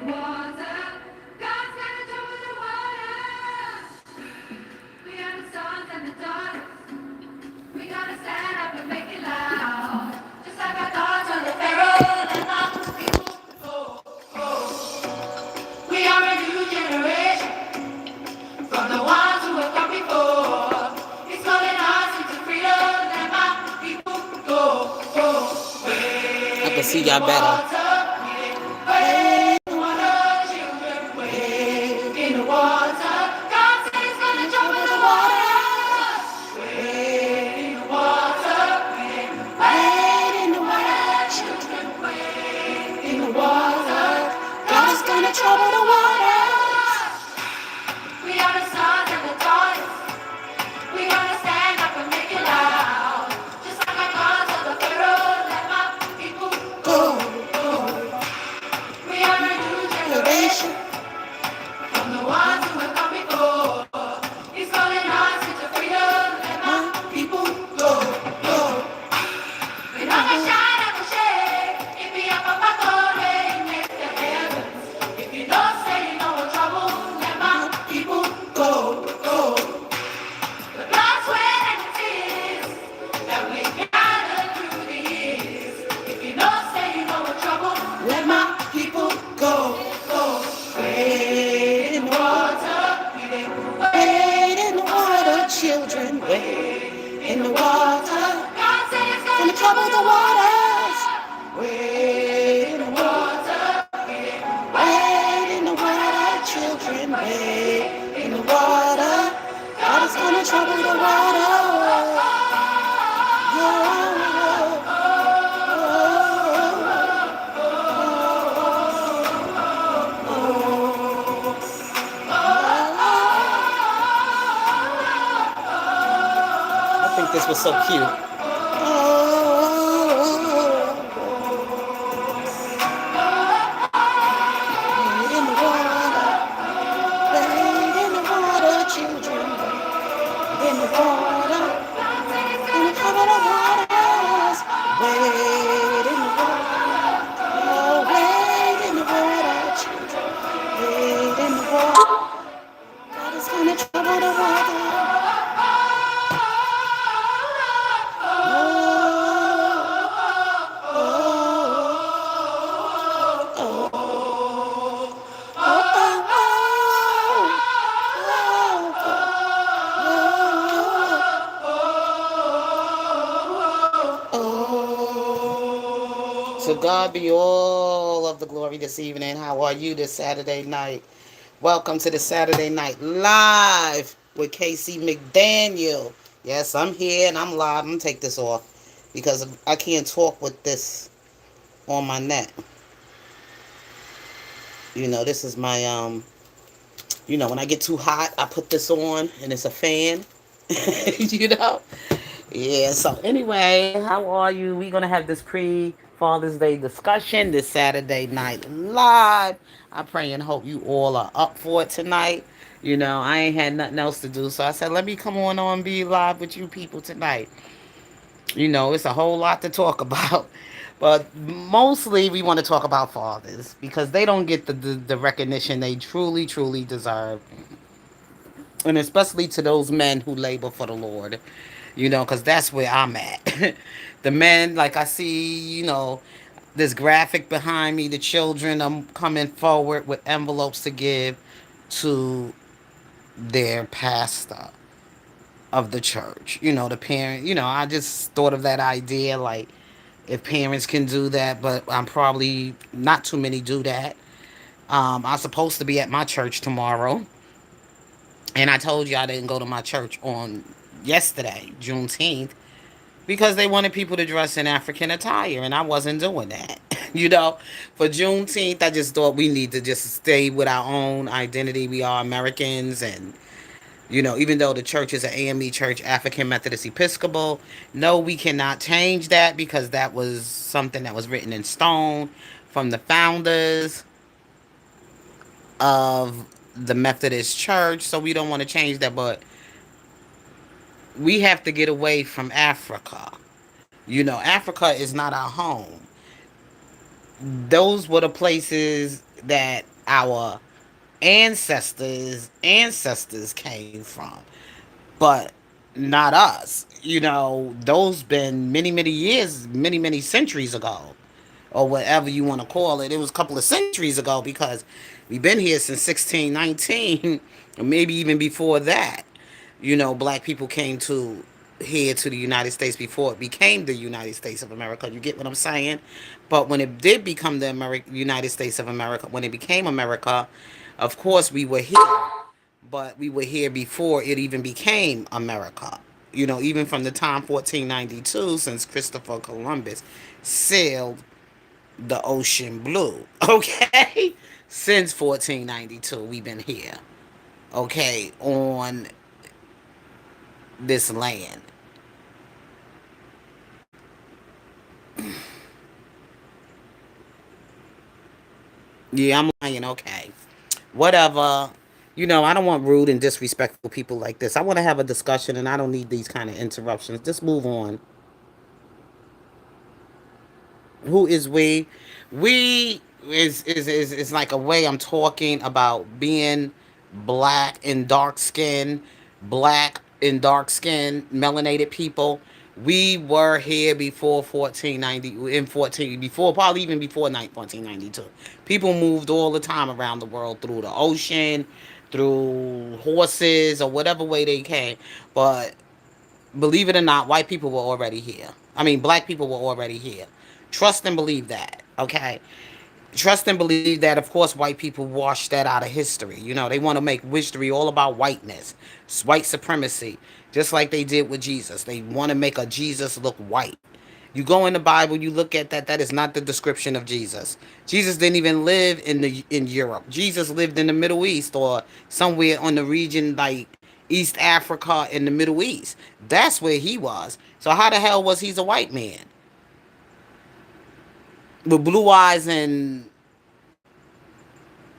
I can see y'all better. I think this was so cute. To God be all of the glory this evening. How are you this Saturday night? Welcome to the Saturday Night Live with Casey McDaniel. Yes, I'm here and I'm live. I'm going to take this off because I can't talk with this on my neck. You know, this is my, when I get too hot, I put this on and it's a fan. you know? Yeah, so anyway, how are you? We're going to have this Father's Day discussion this Saturday Night Live. I pray and hope you all are up for it tonight. You know, I ain't had nothing else to do, so I said, let me come on and be live with you people tonight. You know, it's a whole lot to talk about. But mostly we want to talk about fathers because they don't get the recognition they truly, truly deserve. And especially to those men who labor for the Lord, you know, because that's where I'm at. The men, like I see, this graphic behind me, the children are coming forward with envelopes to give to their pastor of the church. You know, the parent, I just thought of that idea, like, if parents can do that, but I'm probably not too many do that. I'm supposed to be at my church tomorrow. And I told you I didn't go to my church on yesterday, Juneteenth, because they wanted people to dress in African attire, and I wasn't doing that. For Juneteenth, I just thought we need to just stay with our own identity. We are Americans, and even though the church is an AME church, African Methodist Episcopal, no, we cannot change that because that was something that was written in stone from the founders of the Methodist Church, so we don't want to change that, but we have to get away from Africa. Africa is not our home. Those were the places that our ancestors came from, but not us. Those been many years, many centuries ago, or whatever you want to call it. It was a couple of centuries ago because we've been here since 1619, or maybe even before that. Black people came to here to the United States before it became the United States of America. You get what I'm saying? But when it did become the United States of America, when it became America, of course we were here, but we were here before it even became America. Even from the time 1492, since Christopher Columbus sailed the ocean blue. Okay? Since 1492, we've been here. Okay? On this land. Yeah, I'm lying. Okay. Whatever. I don't want rude and disrespectful people like this. I want to have a discussion and I don't need these kind of interruptions. Just move on. Who is we? We is like a way I'm talking about being black and dark skin, black and dark skin, melanated people. We were here before 1490, in 14, before, probably even before 1492. People moved all the time around the world through the ocean, through horses, or whatever way they came. But believe it or not, white people were already here. I mean, black people were already here. Trust and believe that, okay? Trust and believe that, of course, white people wash that out of history. They want to make history all about whiteness, white supremacy, just like they did with Jesus. They want to make a Jesus look white. You go in the Bible, you look at that. That is not the description of Jesus. Jesus didn't even live in Europe. Jesus lived in the Middle East or somewhere on the region like East Africa in the Middle East. That's where he was. So how the hell was he a white man with blue eyes? And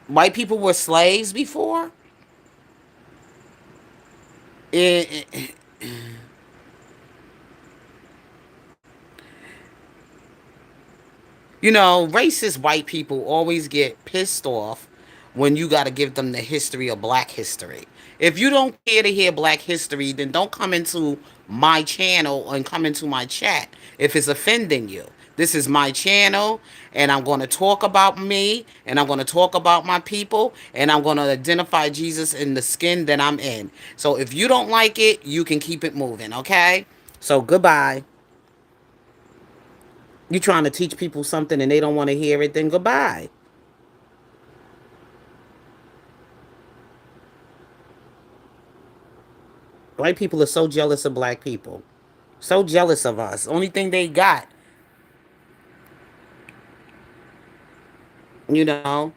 white people were slaves before. It, racist white people always get pissed off when you got to give them the history of black history. If you don't care to hear black history, then don't come into my channel and come into my chat if it's offending you. This is my channel, and I'm going to talk about me, and I'm going to talk about my people, and I'm going to identify Jesus in the skin that I'm in. So if you don't like it, you can keep it moving, okay? So goodbye. You trying to teach people something and they don't want to hear it, then goodbye. White people are so jealous of black people. So jealous of us. Only thing they got, you know,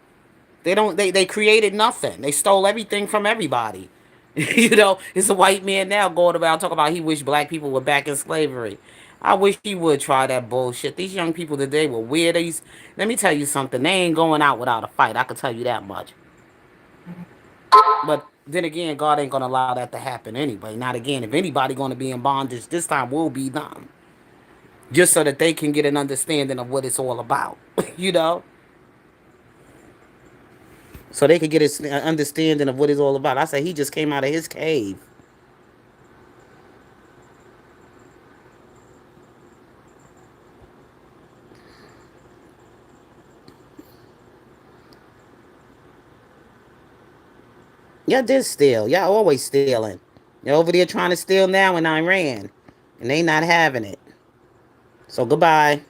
they created nothing. They stole everything from everybody. It's a white man now going around talking about he wish black people were back in slavery. I wish he would try that bullshit. These young people today were weird. Let me tell you something. They ain't going out without a fight. I can tell you that much. But then again, God ain't gonna allow that to happen anyway. Not again. If anybody gonna be in bondage, this time will be them. Just so that they can get an understanding of what it's all about. you know? So they could get an understanding of what it's all about. I say he just came out of his cave. Y'all did steal. Y'all always stealing. They're over there trying to steal now in Iran. And they not having it. So goodbye.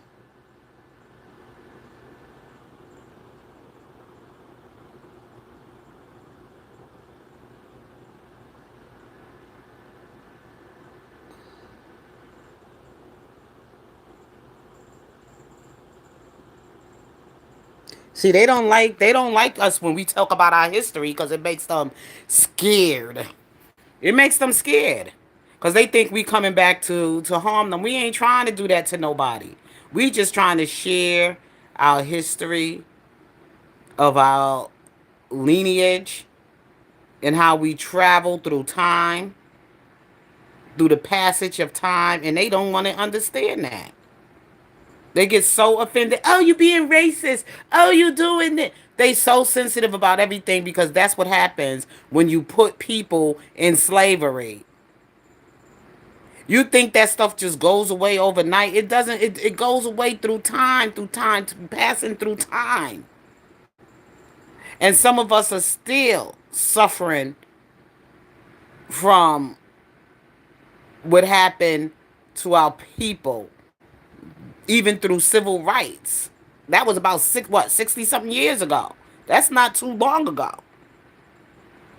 See, they don't like us when we talk about our history because it makes them scared. It makes them scared. Because they think we coming back to harm them. We ain't trying to do that to nobody. We just trying to share our history of our lineage and how we travel through time, through the passage of time, and they don't want to understand that. They get so offended. Oh, you being racist. Oh, you doing it. They so sensitive about everything because that's what happens when you put people in slavery. You think that stuff just goes away overnight. It doesn't. It goes away through time, passing through time. And some of us are still suffering from what happened to our people, even through civil rights. That was about 60 something years ago. That's not too long ago.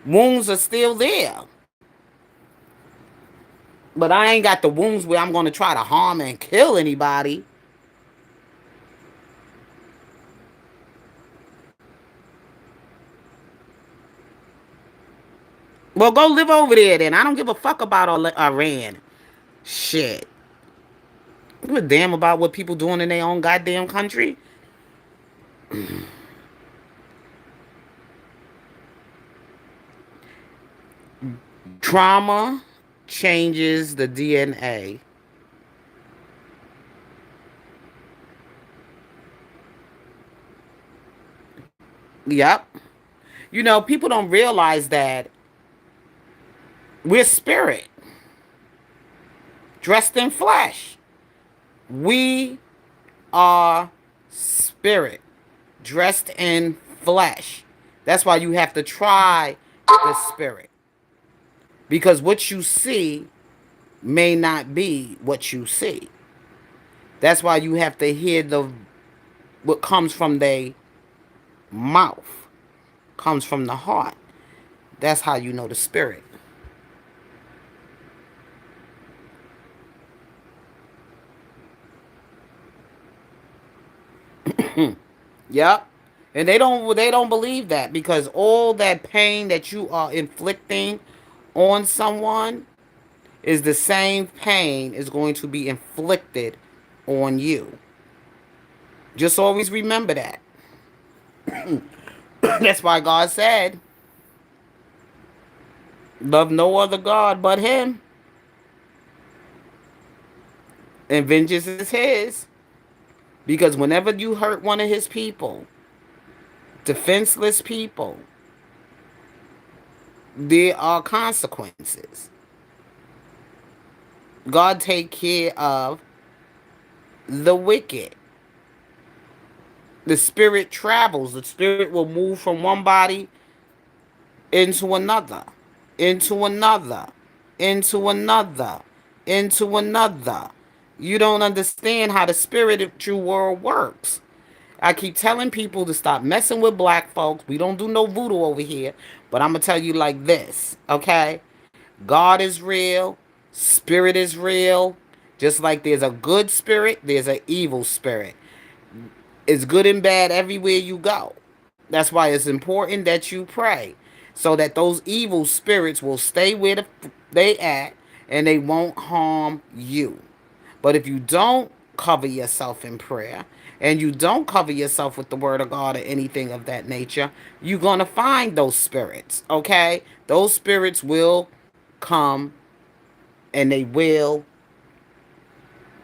Wounds are still there. But I ain't got the wounds where I'm going to try to harm and kill anybody. Well, go live over there then. I don't give a fuck about Iran. Shit. Give a damn about what people doing in their own goddamn country. Trauma changes the DNA. Yep. You know, people don't realize that we're spirit dressed in flesh. We are spirit dressed in flesh. That's why you have to try the spirit. Because what you see may not be what you see. That's why you have to hear the what comes from their mouth, comes from the heart. That's how you know the spirit. Yep. And they don't believe that because all that pain that you are inflicting on someone is the same pain is going to be inflicted on you. Just always remember that. That's why God said, love no other God but him. And vengeance is his. Because whenever you hurt one of his people, defenseless people, there are consequences. God take care of the wicked. The spirit travels. The spirit will move from one body into another, into another, into another, into another. You don't understand how the spiritual world works. I keep telling people to stop messing with black folks. We don't do no voodoo over here. But I'm going to tell you like this, okay? God is real. Spirit is real. Just like there's a good spirit, there's an evil spirit. It's good and bad everywhere you go. That's why it's important that you pray so that those evil spirits will stay where they at and they won't harm you. But if you don't cover yourself in prayer and you don't cover yourself with the word of God or anything of that nature, you're going to find those spirits, okay? Those spirits will come and they will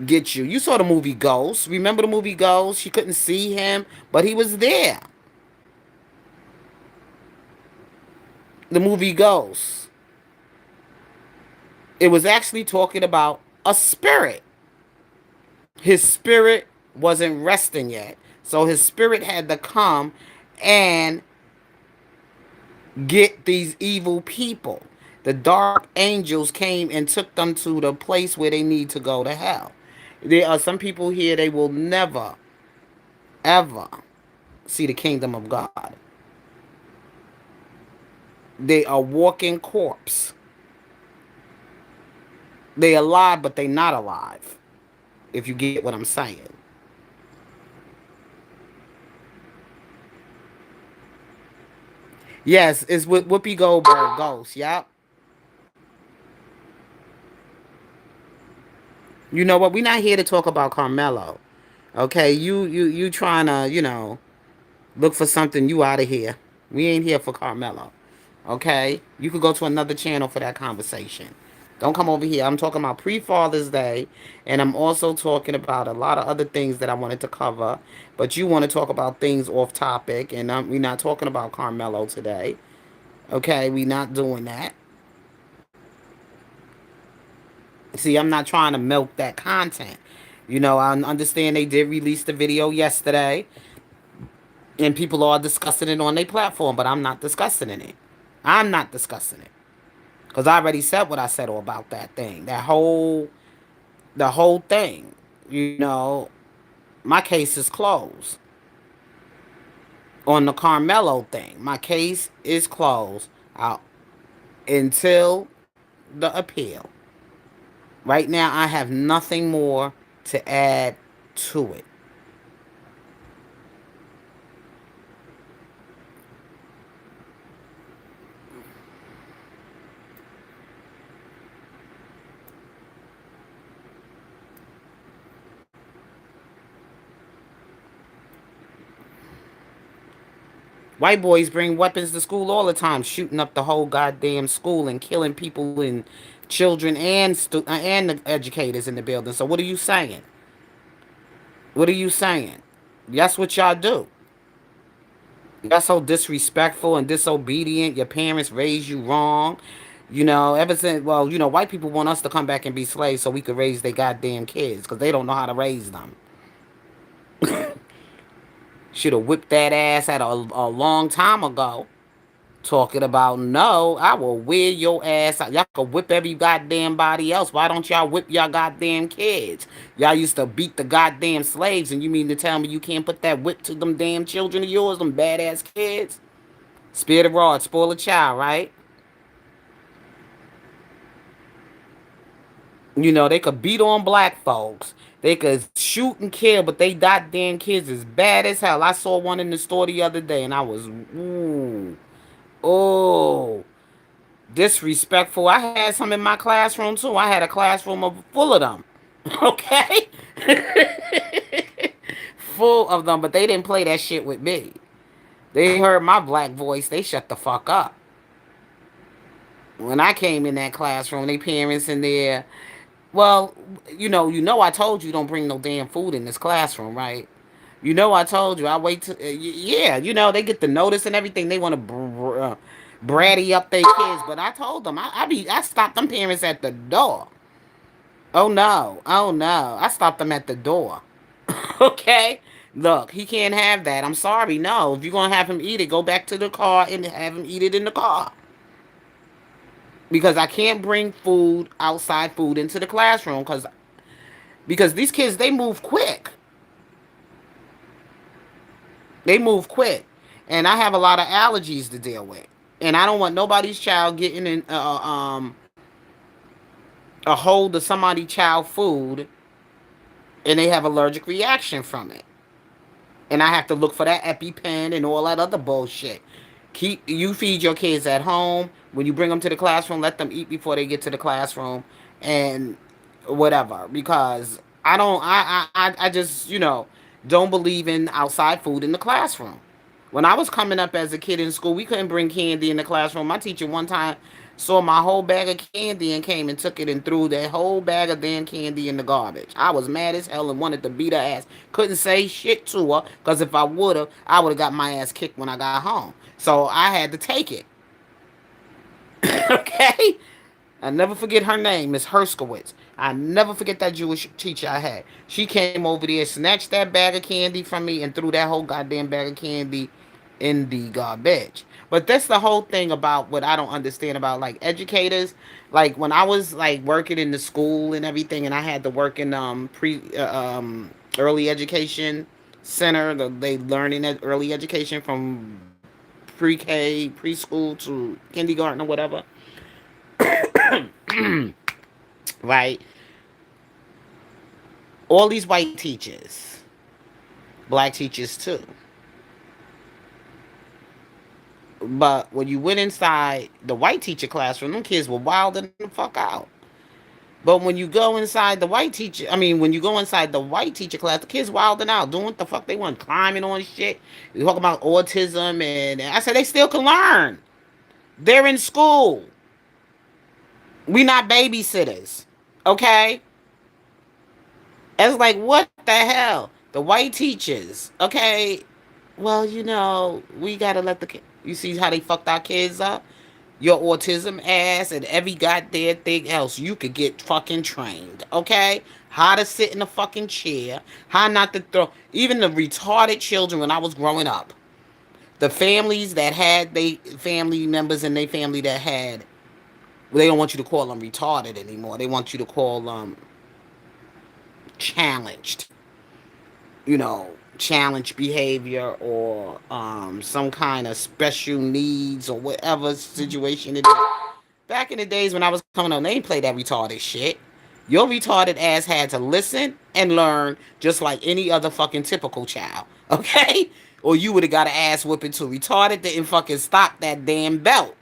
get you. You saw the movie Ghost. Remember the movie Ghost? She couldn't see him, but he was there. The movie Ghost. It was actually talking about a spirit. His spirit wasn't resting yet. So his spirit had to come and get these evil people. The dark angels came and took them to the place where they need to go to hell. There are some people here, they will never, ever see the kingdom of God. They are walking corpse. They alive, but they not alive. If you get what I'm saying. Yes, it's with Whoopi Goldberg Ghost. Yep. You know what? We're not here to talk about Carmelo. Okay, you trying to look for something. You out of here. We ain't here for Carmelo. Okay, you could go to another channel for that conversation. Don't come over here. I'm talking about pre-Father's Day, and I'm also talking about a lot of other things that I wanted to cover. But you want to talk about things off topic, and we're not talking about Carmelo today. Okay, we're not doing that. See, I'm not trying to milk that content. I understand they did release the video yesterday, and people are discussing it on their platform, but I'm not discussing it. I'm not discussing it because I already said what I said about that thing. The whole thing. My case is closed on the Carmelo thing. My case is closed out until the appeal. Right now, I have nothing more to add to it. White boys bring weapons to school all the time, shooting up the whole goddamn school and killing people and children and the educators in the building. So what are you saying? What are you saying? That's what y'all do. Y'all so disrespectful and disobedient. Your parents raised you wrong. Ever since, well, white people want us to come back and be slaves so we could raise their goddamn kids because they don't know how to raise them. Should have whipped that ass at a long time ago. Talking about, no, I will wear your ass out. Y'all can whip every goddamn body else. Why don't y'all whip y'all goddamn kids? Y'all used to beat the goddamn slaves, and you mean to tell me you can't put that whip to them damn children of yours, them badass kids? Spirit of rod, spoil a child, right? They could beat on black folks. They could shoot and kill, but they goddamn kids is bad as hell. I saw one in the store the other day, and I was, ooh, oh, disrespectful. I had some in my classroom too. I had a classroom full of them. Okay? Full of them, but they didn't play that shit with me. They heard my black voice, they shut the fuck up. When I came in that classroom, they parents in there. Well, I told you don't bring no damn food in this classroom, right? I told you. I wait to, yeah, they get the notice and everything. They want to bratty up their kids, but I told them I stopped them parents at the door. Oh no, oh no, I stopped them at the door. Okay, look, he can't have that. I'm sorry, no. If you're gonna have him eat it, go back to the car and have him eat it in the car. Because I can't bring food, outside food, into the classroom because these kids they move quick. They move quick, and I have a lot of allergies to deal with, and I don't want nobody's child getting in a hold of somebody's child food, and they have allergic reaction from it, and I have to look for that EpiPen and all that other bullshit. You feed your kids at home. When you bring them to the classroom, let them eat before they get to the classroom, and whatever. Because I just don't believe in outside food in the classroom. When I was coming up as a kid in school, we couldn't bring candy in the classroom. My teacher one time saw my whole bag of candy and came and took it and threw that whole bag of damn candy in the garbage. I was mad as hell and wanted to beat her ass. Couldn't say shit to her because if I would have, I would have got my ass kicked when I got home. So I had to take it. Okay? I never forget her name, Miss Herskowitz. I never forget that Jewish teacher I had. She came over there, snatched that bag of candy from me, and threw that whole goddamn bag of candy in the garbage. But that's the whole thing about what I don't understand about like educators. Like when I was like working in the school and everything, and I had to work in early education center. They learning early education from pre-K, preschool to kindergarten or whatever. Right? All these white teachers, black teachers too. But when you went inside the white teacher classroom, them kids were wilding the fuck out. But when you go inside the white teacher, I mean, when you go inside the white teacher class, the kids wilding out, doing what the fuck they want, climbing on shit. They talking about autism, and I said they still can learn. They're in school. We not babysitters. Okay? It's like, what the hell? The white teachers. Okay? Well, we gotta let the kid. You see how they fucked our kids up? Your autism ass and every goddamn thing else. You could get fucking trained, okay? How to sit in a fucking chair, how not to throw. Even the retarded children when I was growing up, the families that had they family members in their family that had, well, they don't want you to call them retarded anymore. They want you to call them challenged. You know, challenge behavior or some kind of special needs or whatever situation it is. Back in the days when I was coming on, they ain't play that retarded shit. Your retarded ass had to listen and learn just like any other fucking typical child. Okay? Or you would have got an ass whooping too. Retarded didn't fucking stop that damn belt.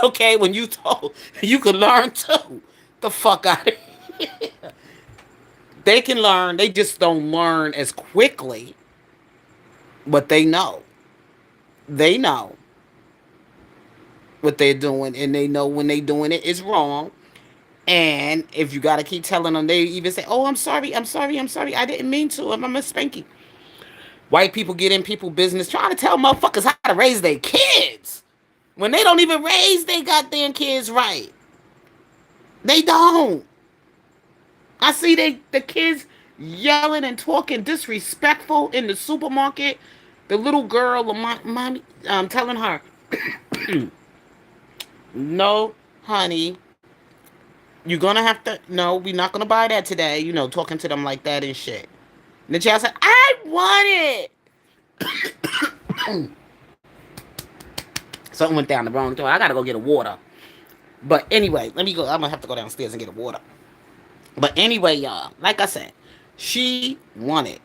Okay? When you told you could learn too. The fuck out of here. They can learn. They just don't learn as quickly. But they know. They know what they're doing and they know when they doing it is wrong. And if you gotta keep telling them, they even say, "Oh, I'm sorry, I'm sorry, I'm sorry. I didn't mean to. I'm a spanky." White people get in people business trying to tell motherfuckers how to raise their kids when they don't even raise their goddamn kids right. They don't. I see the kids yelling and talking disrespectful in the supermarket. The little girl, mommy, telling her, "No, honey, you're gonna have to. No, we're not gonna buy that today." Talking to them like that and shit. And the child said, "I want it." Something went down the wrong door. I gotta go get a water. But anyway, let me go. I'm gonna have to go downstairs and get a water. But anyway, y'all, like I said, she wanted.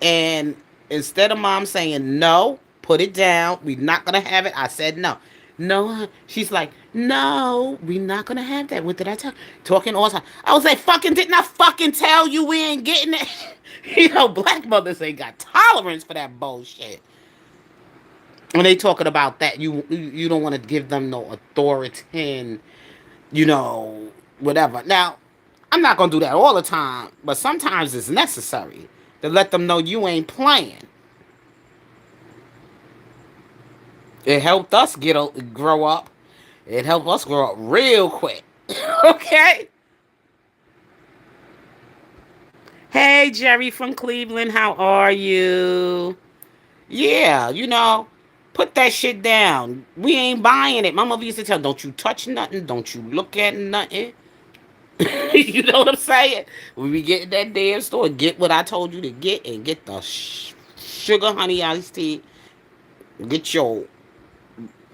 And instead of mom saying no, put it down. We're not gonna have it. I said no. No, she's like, no, we're not gonna have that. What did I tell? Talking all the time. I was like, fucking, didn't I fucking tell you we ain't getting it? Black mothers ain't got tolerance for that bullshit. When they talking about that, you don't want to give them no authority, you know, whatever. Now, I'm not gonna do that all the time, but sometimes it's necessary to let them know you ain't playing. It helped us grow up. It helped us grow up real quick. Okay. Hey, Jerry from Cleveland, how are you? Yeah, put that shit down. We ain't buying it. My mother used to tell, don't you touch nothing, don't you look at nothing. You know what I'm saying? When we get in that damn store, get what I told you to get and get the sugar honey iced tea. Get your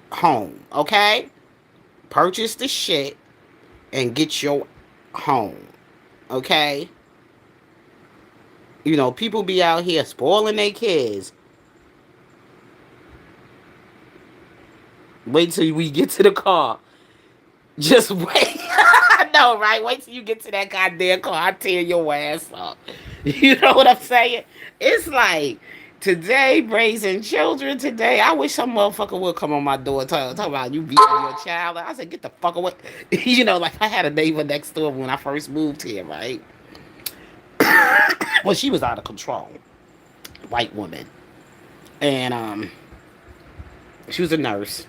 home, okay? Purchase the shit and get your home, okay? People be out here spoiling their kids. Wait till we get to the car. Just wait. I know, right? Wait till you get to that goddamn car. I tear your ass up. You know what I'm saying? It's like today, raising children today. I wish some motherfucker would come on my door talk about you beating your child. I said, get the fuck away. Like I had a neighbor next door when I first moved here, right? Well, she was out of control. White woman. And she was a nurse.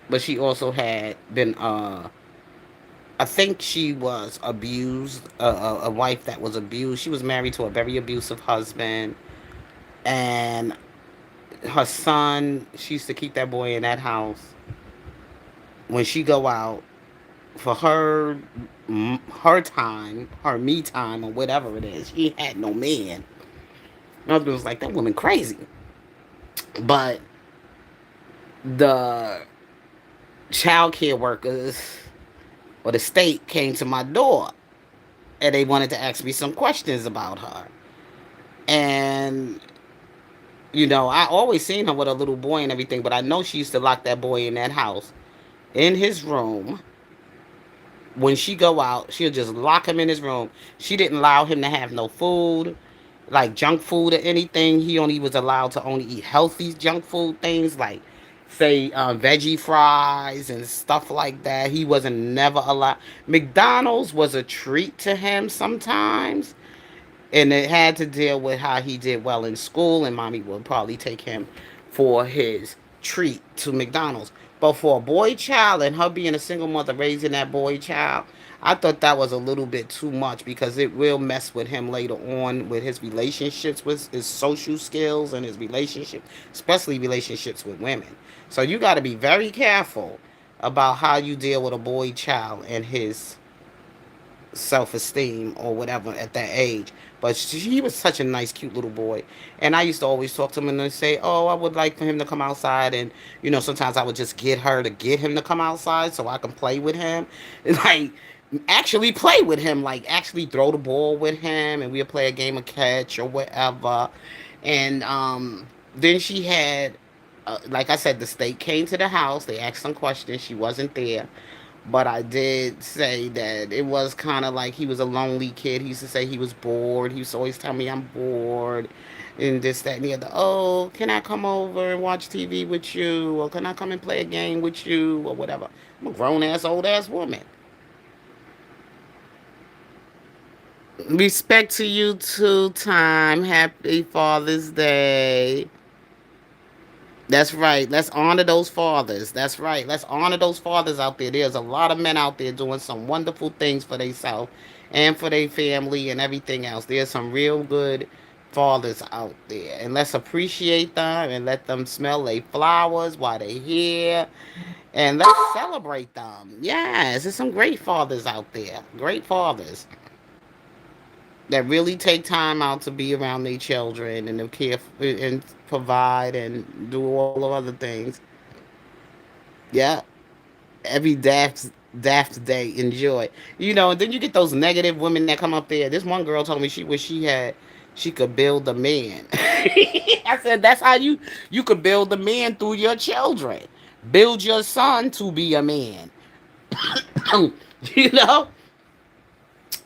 But she also had been I think she was abused, a wife that was abused. She was married to a very abusive husband, and her son. She used to keep that boy in that house. When she go out for her time, her me time, or whatever it is, she had no man. My husband was like, that woman crazy. But the child care workers or the state came to my door and they wanted to ask me some questions about her. And, I always seen her with a little boy and everything, but I know she used to lock that boy in that house, in his room. When she go out, she'll just lock him in his room. She didn't allow him to have no food, like junk food or anything. He was allowed to only eat healthy junk food things like say veggie fries and stuff like that. He wasn't never allowed. McDonald's was a treat to him sometimes, and it had to deal with how he did well in school, and mommy would probably take him for his treat to McDonald's. But for a boy child and her being a single mother raising that boy child, I thought that was a little bit too much because it will mess with him later on with his relationships, with his social skills and his relationship, especially relationships with women. So you got to be very careful about how you deal with a boy child and his self-esteem or whatever at that age. But he was such a nice, cute little boy. And I used to always talk to him and say, oh, I would like for him to come outside. And, sometimes I would just get her to get him to come outside so I can play with him. Like, actually play with him. Like, actually throw the ball with him. And we'd play a game of catch or whatever. And then she had, like I said, the state came to the house. They asked some questions. She wasn't there. But I did say that it was kind of like he was a lonely kid. He used to say he was bored. He used to always tell me I'm bored and this, that, and the other. Oh, can I come over and watch TV with you? Or can I come and play a game with you? Or whatever. I'm a grown ass, old ass woman. Respect to you too, Time. Happy Father's Day. That's right. Let's honor those fathers. That's right. Let's honor those fathers out there. There's a lot of men out there doing some wonderful things for themselves and for their family and everything else. There's some real good fathers out there. And let's appreciate them and let them smell their flowers while they're here. And let's celebrate them. Yes, there's some great fathers out there. Great fathers that really take time out to be around their children and to care and provide and do all of other things. Yeah, every daft day, enjoy. And then you get those negative women that come up there. This one girl told me she wish she could build a man. I said that's how you could build a man through your children. Build your son to be a man. you know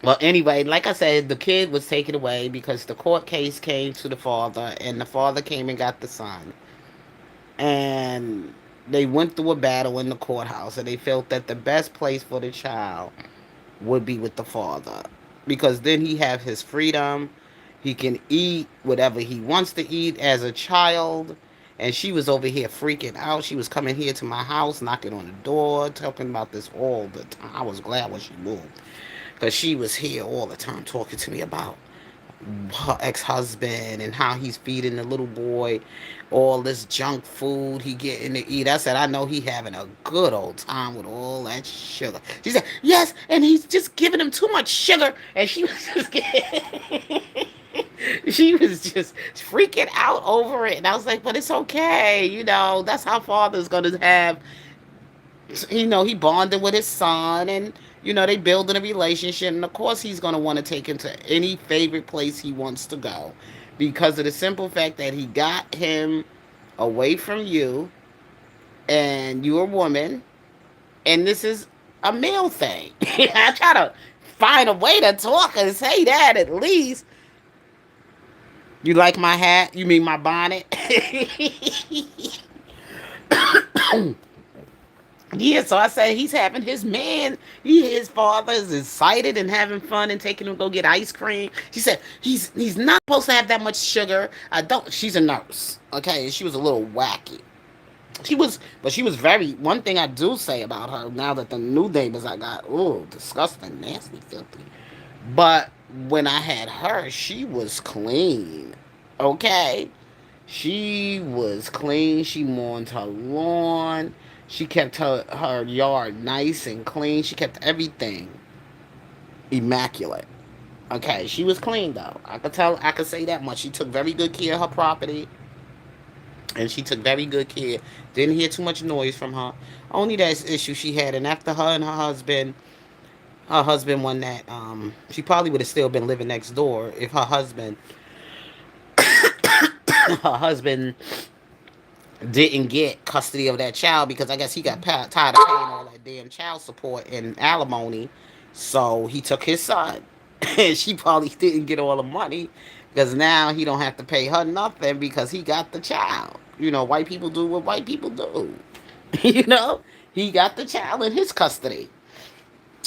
Well, anyway, like I said, the kid was taken away because the court case came to the father, and the father came and got the son. And they went through a battle in the courthouse, and they felt that the best place for the child would be with the father because then he have his freedom. He can eat whatever he wants to eat as a child. And she was over here freaking out. She was coming here to my house, knocking on the door, talking about this all the time. I was glad when she moved because she was here all the time talking to me about her ex-husband and how he's feeding the little boy all this junk food he getting to eat. I said, I know he having a good old time with all that sugar. She said, yes, and he's just giving him too much sugar. And she was just she was just freaking out over it. And I was like, but it's okay. That's how father's going to have he bonded with his son, and they building a relationship, and of course he's going to want to take him to any favorite place he wants to go because of the simple fact that he got him away from you, and you're a woman, and this is a male thing. I try to find a way to talk and say that at least. You like my hat? You mean my bonnet? Yeah, so I said he's having his man. His father is excited and having fun and taking him to go get ice cream. She said he's not supposed to have that much sugar. I don't. She's a nurse, okay, and she was a little wacky. But she was very. One thing I do say about her now that the new neighbors I got, oh, disgusting, nasty, filthy. But when I had her, she was clean, okay. She was clean. She mowed her lawn. She kept her yard nice and clean. She kept everything immaculate. Okay, she was clean though. I could say that much. She took very good care of her property. And she took very good care. Didn't hear too much noise from her. Only that issue she had, and after her and her husband won that, she probably would have still been living next door if her husband didn't get custody of that child because I guess he got tired of paying all that damn child support and alimony. So he took his son. And she probably didn't get all the money because now he don't have to pay her nothing because he got the child. White people do what white people do. you know, he got the child in his custody.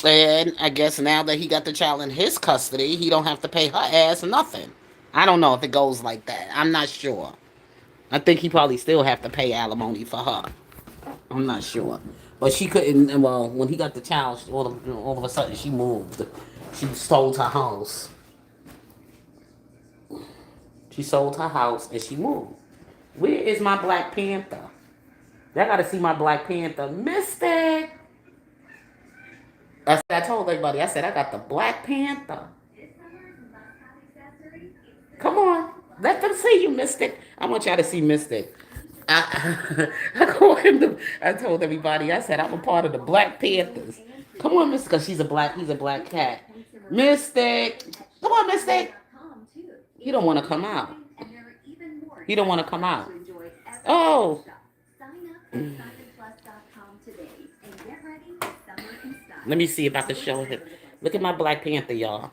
And I guess now that he got the child in his custody, he don't have to pay her ass nothing. I don't know if it goes like that. I'm not sure. I think he probably still have to pay alimony for her. I'm not sure. But she couldn't. Well, when he got the child, all of a sudden she moved. She sold her house. She sold her house and she moved. Where is my Black Panther? Y'all gotta see my Black Panther. Mystic! I told everybody, I said, I got the Black Panther. Come on. Let them see you, Mystic. I want y'all to see Mystic. I told everybody, I said, I'm a part of the Black Panthers. Come on, Mystic, because he's a black cat. Mystic. Come on, Mystic. He don't want to come out. He don't want to come out. Oh. Let me see if I can show him. Look at my Black Panther, y'all.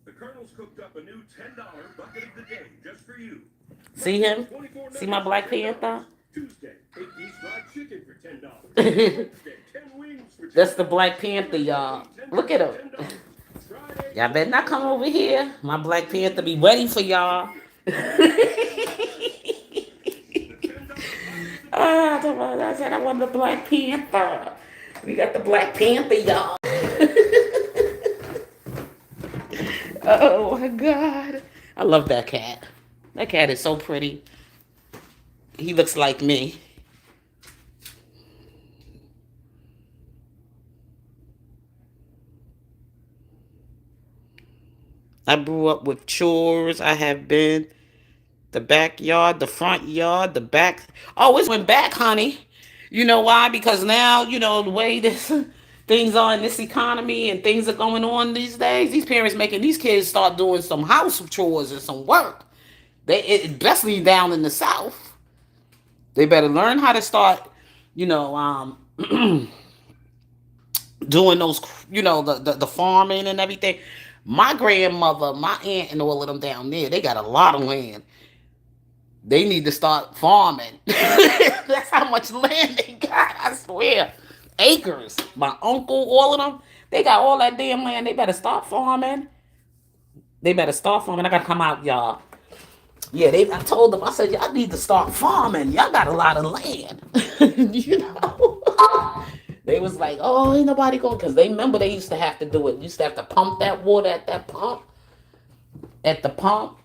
The Colonel's cooked up a new $10 bucket of the day just for you. See him? See my Black Panther? Tuesday, 8-piece fried chicken for $10. That's the Black Panther, y'all. Look at him. Y'all better not come over here. My Black Panther be waiting for y'all. I said I want the Black Panther. We got the Black Panther, y'all. Oh my God. I love that cat. That cat is so pretty. He looks like me. I grew up with chores. I have been the backyard, the front yard, the back. Always went back, honey. You know why? Because now, the way this things are in this economy and things are going on these days, these parents making these kids start doing some house chores and some work. Especially down in the South. They better learn how to start, doing those, the farming and everything. My grandmother, my aunt, and all of them down there, they got a lot of land. They need to start farming. That's how much land they got, I swear. Acres. My uncle, all of them, they got all that damn land. They better start farming. I gotta come out, y'all. Yeah, I told them, I said, y'all need to start farming. Y'all got a lot of land. They was like, oh, ain't nobody going, because they remember they used to have to do it. You used to have to pump that water at the pump.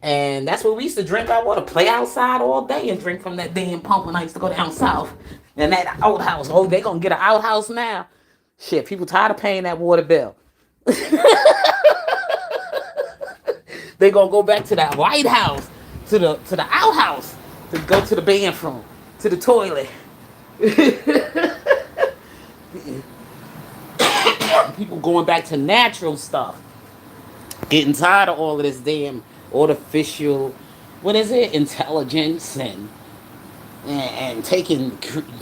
And that's where we used to drink our water, play outside all day and drink from that damn pump when I used to go down south. And that outhouse, oh, they gonna get an outhouse now. Shit, people tired of paying that water bill. They gonna go back to that White House, to the outhouse, to go to the bathroom, to the toilet. People going back to natural stuff. Getting tired of all of this damn artificial, what is it, intelligence and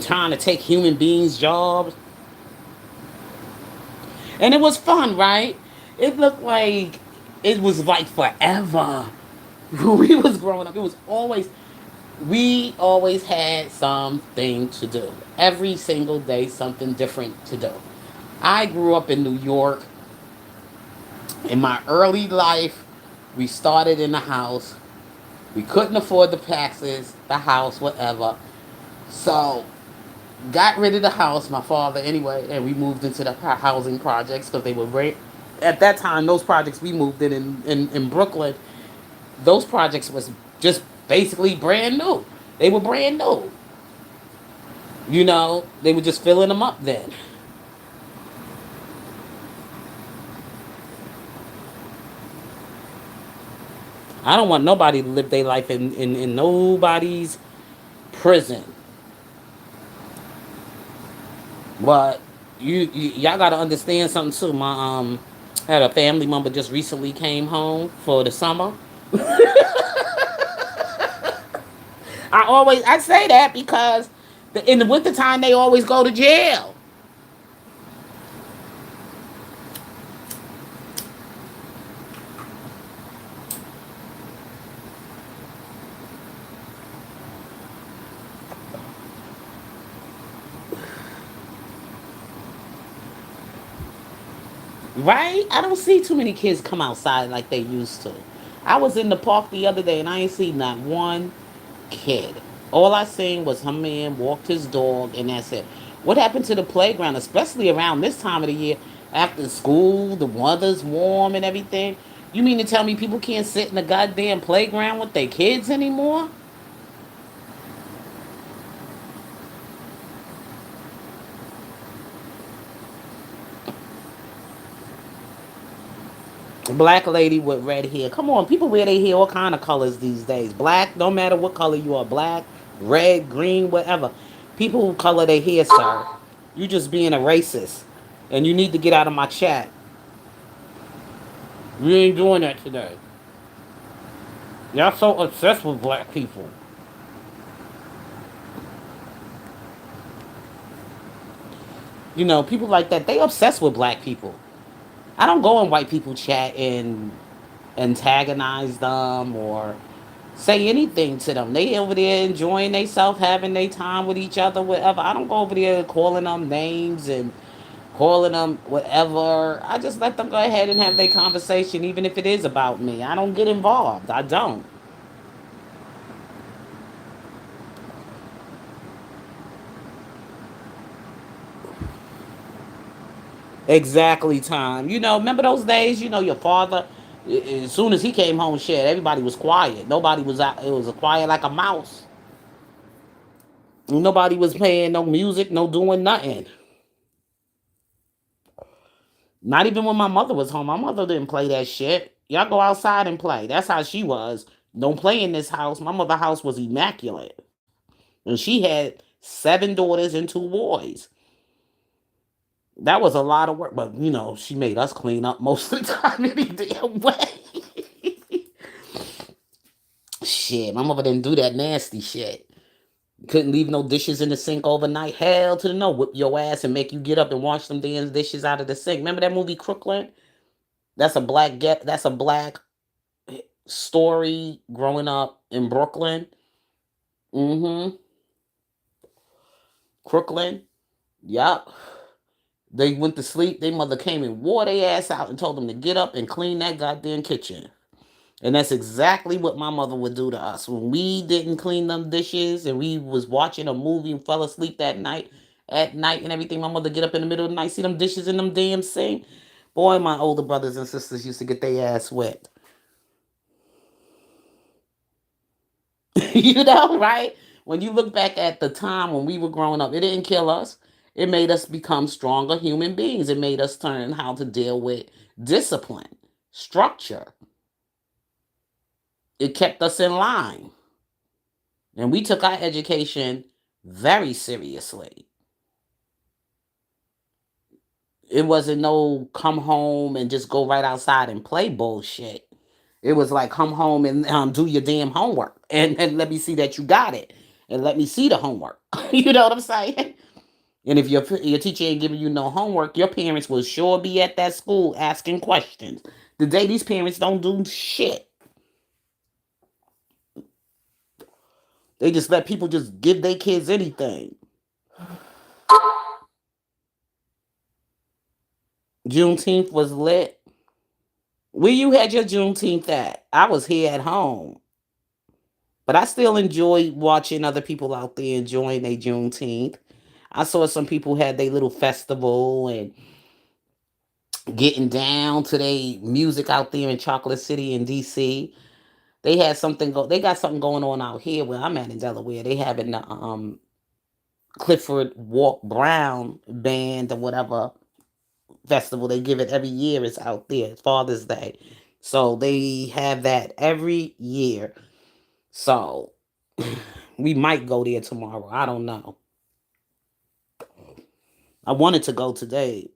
trying to take human beings' jobs. And it was fun, right? It looked like it was like forever. When we was growing up, we always had something to do. Every single day, something different to do. I grew up in New York. In my early life, we started in the house. We couldn't afford the taxes, the house, whatever. So, got rid of the house, my father anyway, and we moved into the housing projects because they were great. At that time, those projects we moved in Brooklyn, those projects was just basically brand new. They were brand new. They were just filling them up then. I don't want nobody to live their life in nobody's prison. But y'all gotta understand something too. My had a family member just recently came home for the summer. I say that because in the wintertime they always go to jail. Right? I don't see too many kids come outside like they used to. I was in the park the other day and I ain't seen not one kid. All I seen was her man walked his dog and that's it. What happened to the playground, especially around this time of the year after school, the weather's warm and everything? You mean to tell me people can't sit in the goddamn playground with their kids anymore? Black lady with red hair. Come on, people wear their hair all kind of colors these days. Black, no matter what color you are, black, red, green, whatever. People who color their hair, sir. You just being a racist. And you need to get out of my chat. We ain't doing that today. Y'all so obsessed with black people. You know, people like that, they obsessed with black people. I don't go in white people chat and antagonize them or say anything to them. They over there enjoying themselves, having their time with each other, whatever. I don't go over there calling them names and calling them whatever. I just let them go ahead and have their conversation, even if it is about me. I don't get involved. I don't. Exactly, time. You know, remember those days? You know, your father, as soon as he came home, shit, everybody was quiet. Nobody was out. It was quiet like a mouse. Nobody was playing no music, no doing nothing. Not even when my mother was home. My mother didn't play that shit. Y'all go outside and play. That's how she was. Don't play in this house. My mother's house was immaculate. And she had 7 daughters and 2 boys. That was a lot of work. But, you know, she made us clean up most of the time any damn way. Shit, my mother didn't do that nasty shit. Couldn't leave no dishes in the sink overnight. Hell to the no. Whip your ass and make you get up and wash them damn dishes out of the sink. Remember that movie Crooklyn? That's a black story growing up in Brooklyn. Mm-hmm. Crooklyn. Yup. They went to sleep. Their mother came and wore their ass out and told them to get up and clean that goddamn kitchen. And that's exactly what my mother would do to us. When we didn't clean them dishes and we was watching a movie and fell asleep that night, at night and everything, my mother get up in the middle of the night, see them dishes in them damn sink. Boy, my older brothers and sisters used to get their ass wet. You know, right? When you look back at the time when we were growing up, it didn't kill us. It made us become stronger human beings. It made us learn how to deal with discipline, structure. It kept us in line. And we took our education very seriously. It wasn't no come home and just go right outside and play bullshit. It was like come home and do your damn homework and let me see that you got it and let me see the homework. You know what I'm saying? And if your teacher ain't giving you no homework, your parents will sure be at that school asking questions. Today, these parents don't do shit. They just let people just give their kids anything. Juneteenth was lit. Where you had your Juneteenth at? I was here at home. But I still enjoy watching other people out there enjoying their Juneteenth. I saw some people had their little festival and getting down to their music out there in Chocolate City in DC. They got something going on out here where I'm at in Delaware. They having the Clifford Walk Brown band or whatever festival. They give it every year. It's out there. It's Father's Day. So they have that every year. So we might go there tomorrow. I don't know. I wanted to go today,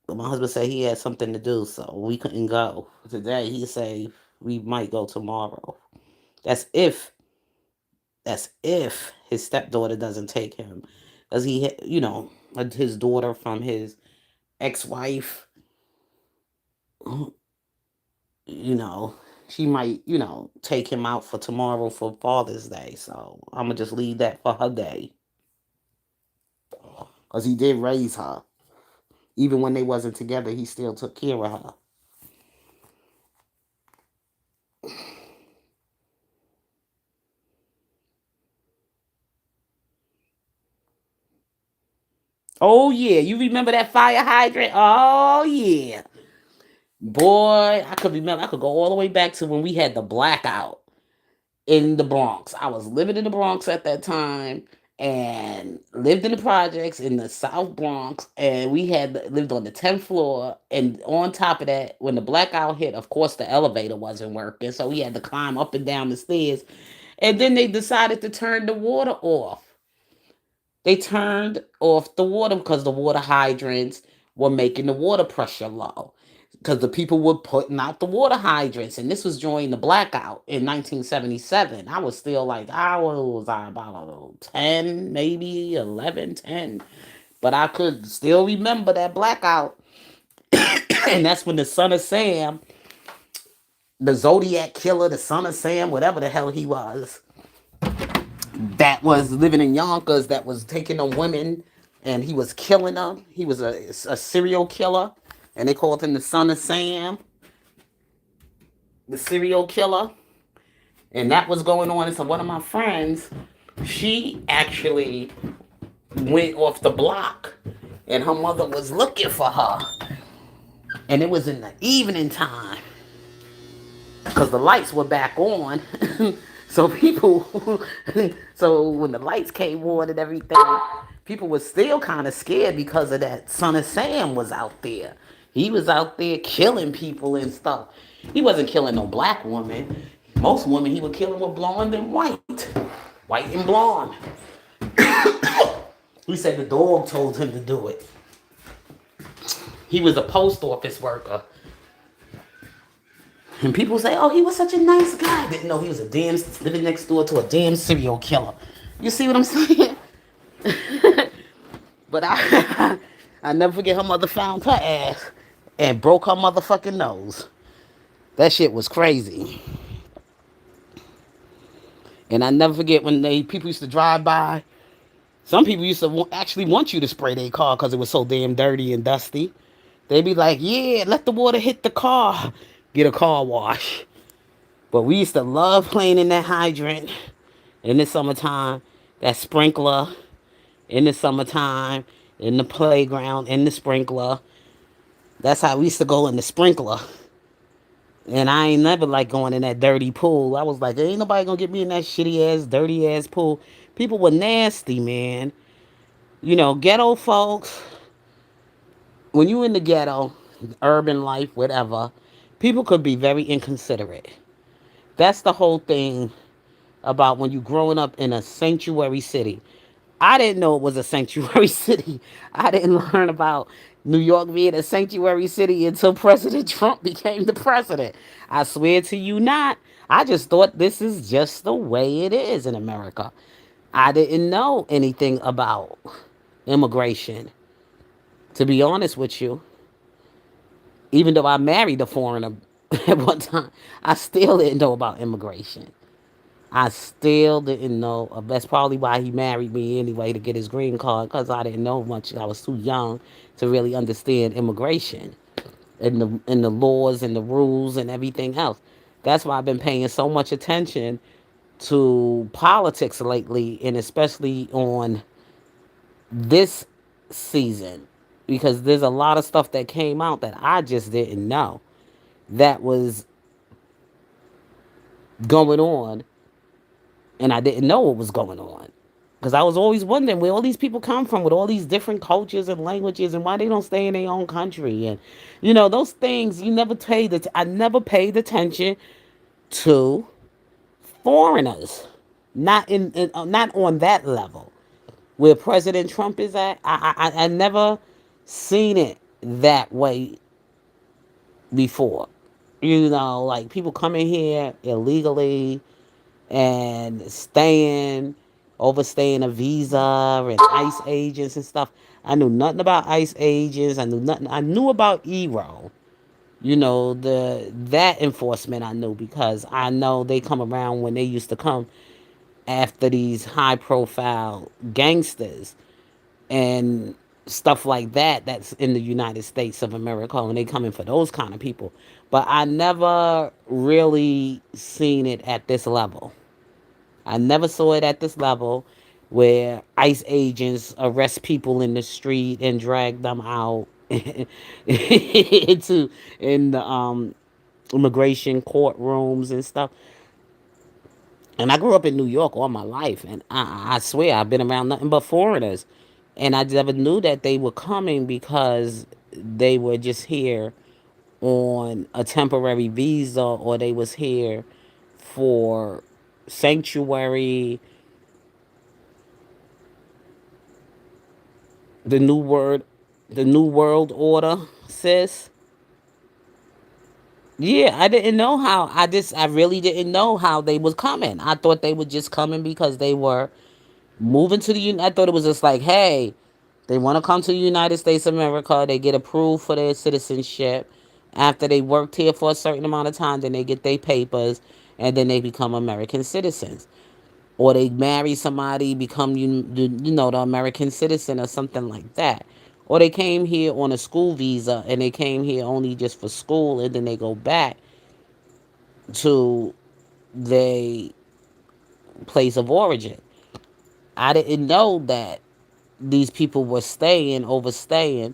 but my husband said he had something to do, so we couldn't go today. He said we might go tomorrow. That's if that's if his stepdaughter doesn't take him, because his daughter from his ex-wife, you know, she might take him out for tomorrow for Father's Day. So I'm gonna just leave that for her day, because he did raise her. Even when they wasn't together, he still took care of her. Oh yeah, you remember that fire hydrant? Oh yeah. Boy, I could remember. I could go all the way back to when we had the blackout in the Bronx. I was living in the Bronx at that time and lived in the projects in the South Bronx, and we had lived on the 10th floor. And on top of that, when the blackout hit, of course the elevator wasn't working, so we had to climb up and down the stairs. And then they decided to turn the water off. They turned off the water because the water hydrants were making the water pressure low. Because the people were putting out the water hydrants, and this was during the blackout in 1977. I was still like, I was about 10, maybe 11, 10. But I could still remember that blackout. And that's when the son of Sam, the Zodiac killer, the son of Sam, whatever the hell he was, that was living in Yonkers, that was taking on women and he was killing them. He was a serial killer, and they called him the son of Sam, the serial killer. And that was going on. And so one of my friends, she actually went off the block, and her mother was looking for her. And it was in the evening time because the lights were back on. So people, so when the lights came on and everything, people were still kind of scared because of that son of Sam was out there. He was out there killing people and stuff. He wasn't killing no black woman. Most women he would kill them were blonde and white and blonde. He said the dog told him to do it. He was a post office worker. And people say, oh, he was such a nice guy. Didn't know he was a damn, living next door to a damn serial killer. You see what I'm saying? But I never forget her mother found her ass and broke her motherfucking nose. That shit was crazy. And I never forget when people used to drive by. Some people used to actually want you to spray their car because it was so damn dirty and dusty. They'd be like, yeah, let the water hit the car. Get a car wash. But we used to love playing in that hydrant in the summertime, that sprinkler in the summertime, in the playground, in the sprinkler. That's how we used to go in the sprinkler. And I ain't never like going in that dirty pool. I was like, ain't nobody gonna get me in that shitty ass, dirty ass pool. People were nasty, man. You know, ghetto folks, when you in the ghetto, urban life, whatever, people could be very inconsiderate. That's the whole thing about when you growing up in a sanctuary city. I didn't know it was a sanctuary city. I didn't learn about New York being a sanctuary city until President Trump became the president. I swear to you not. I just thought this is just the way it is in America. I didn't know anything about immigration. To be honest with you, even though I married a foreigner at one time, I still didn't know about immigration. I still didn't know. That's probably why he married me anyway, to get his green card, because I didn't know much. I was too young to really understand immigration and the laws and the rules and everything else. That's why I've been paying so much attention to politics lately, and especially on this season, because there's a lot of stuff that came out that I just didn't know that was going on, and I didn't know what was going on. Because I was always wondering where all these people come from with all these different cultures and languages, and why they don't stay in their own country. And, those things you never paid. I never paid attention to foreigners. Not on that level. Where President Trump is at, I never seen it that way before. Like people coming here illegally and overstaying a visa and ICE agents and stuff. I knew nothing about ICE agents. I knew nothing. I knew about ERO. That enforcement I knew, because I know they come around when they used to come after these high profile gangsters and stuff like that that's in the United States of America, and they coming for those kind of people. But I never really seen it at this level. I never saw it at this level where ICE agents arrest people in the street and drag them out into in the immigration courtrooms and stuff. And I grew up in New York all my life, and I swear I've been around nothing but foreigners, and I never knew that they were coming because they were just here on a temporary visa, or they was here for sanctuary, the new word, the new world order, sis. Yeah, I didn't know how. I really didn't know how they was coming. I thought they were just coming because they were moving to the I thought it was just like, hey, they want to come to the United States of America. They get approved for their citizenship. After they worked here for a certain amount of time, then they get their papers, and then they become American citizens. Or they marry somebody, become the American citizen or something like that. Or they came here on a school visa and they came here only just for school, and then they go back to their place of origin. I didn't know that these people were staying, overstaying,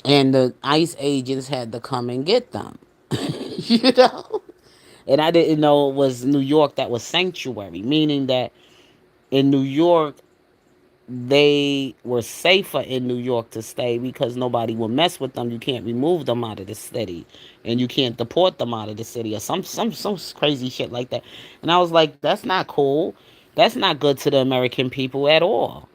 and the ICE agents had to come and get them. you know? And I didn't know it was New York that was sanctuary, meaning that in New York, they were safer in New York to stay because nobody will mess with them. You can't remove them out of the city, and you can't deport them out of the city, or some crazy shit like that. And I was like, that's not cool. That's not good to the American people at all.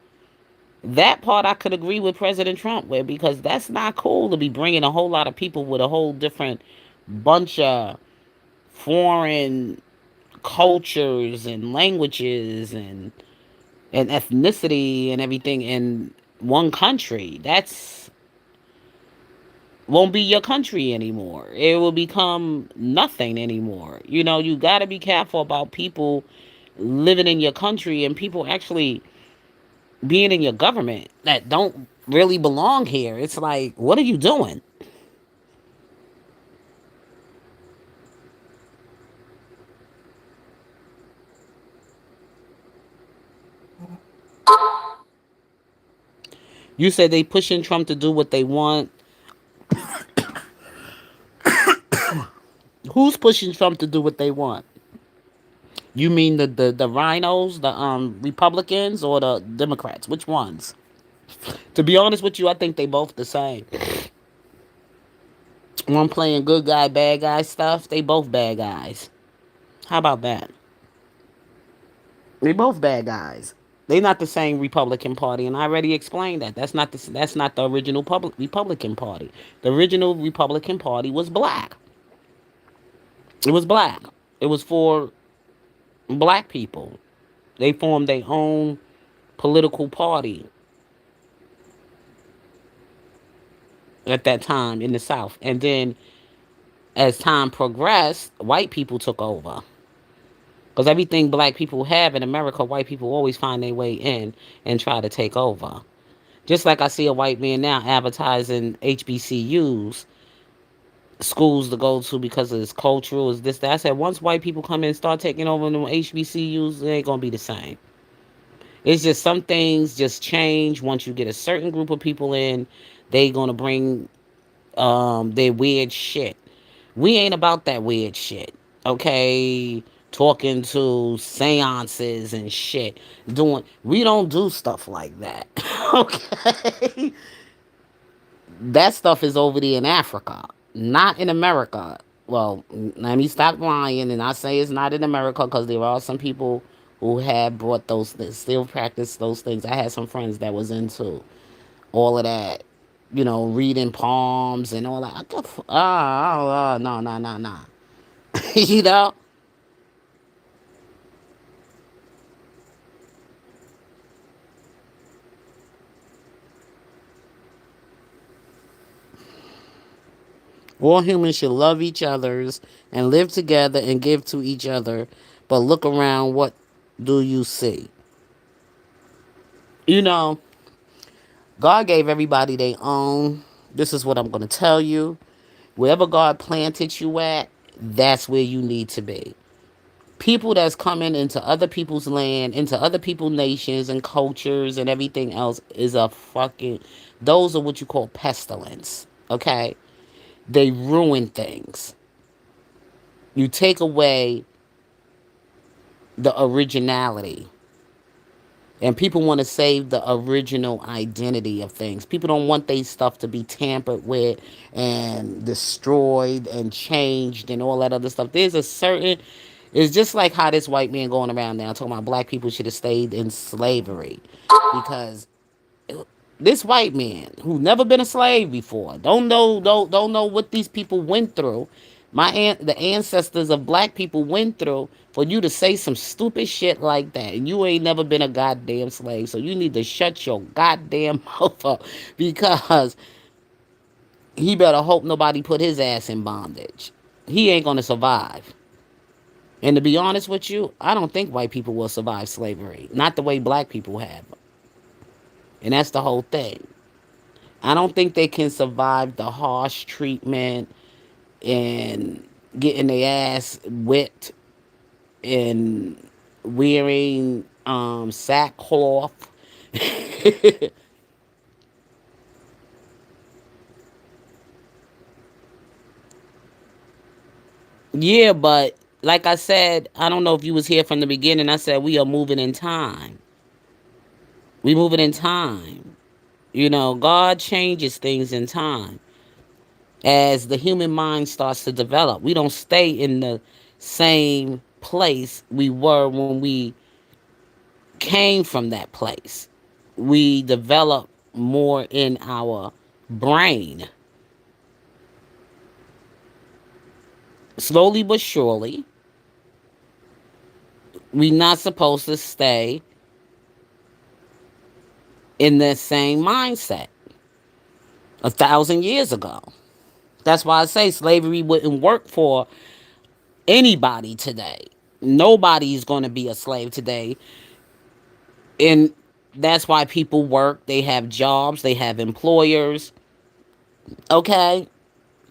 That part I could agree with President Trump with, because that's not cool to be bringing a whole lot of people with a whole different bunch of foreign cultures and languages and ethnicity and everything in one country. That's won't be your country anymore. It will become nothing anymore. You got to be careful about people living in your country and people actually being in your government that don't really belong here. It's like, what are you doing? You said they pushing Trump to do what they want. Who's pushing Trump to do what they want? You mean the rhinos, the Republicans, or the Democrats? Which ones? To be honest with you, I think they both the same. One playing good guy, bad guy stuff. They both bad guys. How about that? They both bad guys. They not the same Republican Party, and I already explained that. That's not the original public Republican Party. The original Republican Party was black. It was black. It was for black people. They formed their own political party at that time in the South, and then as time progressed, white people took over. Because everything black people have in America, white people always find their way in and try to take over. Just like I see a white man now advertising HBCUs, schools to go to because of this cultural, is this, that. I said, once white people come in and start taking over them HBCUs, it ain't going to be the same. It's just some things just change once you get a certain group of people in. They going to bring their weird shit. We ain't about that weird shit. Okay? Talking to seances and shit. We don't do stuff like that. Okay? That stuff is over there in Africa, not in America. Well, let me stop lying and I say it's not in America, because there are some people who have brought those things, still practice those things. I had some friends that was into all of that, reading palms and all that. No, no, no, no. you know? All humans should love each others and live together and give to each other. But look around, what do you see? You know, God gave everybody their own. This is what I'm going to tell you. Wherever God planted you at, that's where you need to be. People that's coming into other people's land, into other people's nations and cultures and everything else is a fucking, those are what you call pestilence. Okay? They ruin things. You take away the originality. And people want to save the original identity of things. People don't want their stuff to be tampered with and destroyed and changed and all that other stuff. There's a certain, it's just like how this white man going around now talking about black people should have stayed in slavery. Because this white man who never been a slave before, don't know what these people went through. The ancestors of black people went through for you to say some stupid shit like that, and you ain't never been a goddamn slave. So you need to shut your goddamn mouth up, because he better hope nobody put his ass in bondage. He ain't gonna survive. And to be honest with you, I don't think white people will survive slavery, not the way black people have, and that's the whole thing. I don't think they can survive the harsh treatment and getting their ass whipped and wearing sackcloth. Yeah, but like I said, I don't know if you was here from the beginning. I said we are moving in time. We moving in time. You know, God changes things in time as the human mind starts to develop. We don't stay in the same place we were when we came from that place. We develop more in our brain. Slowly but surely, we not supposed to stay in the same mindset 1,000 years ago. That's why I say slavery wouldn't work for anybody today. Nobody's going to be a slave today. And that's why people work. They have jobs, they have employers. Okay?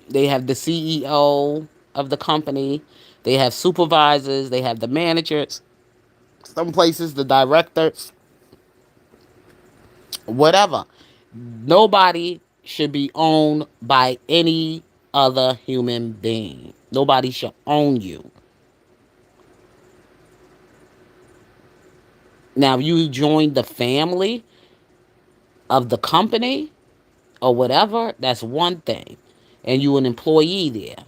They have the CEO of the company, they have supervisors, they have the managers, some places the directors, whatever. Nobody should be owned by any other human being. Nobody should own you. Now, you join the family of the company or whatever, that's one thing. And you an employee there.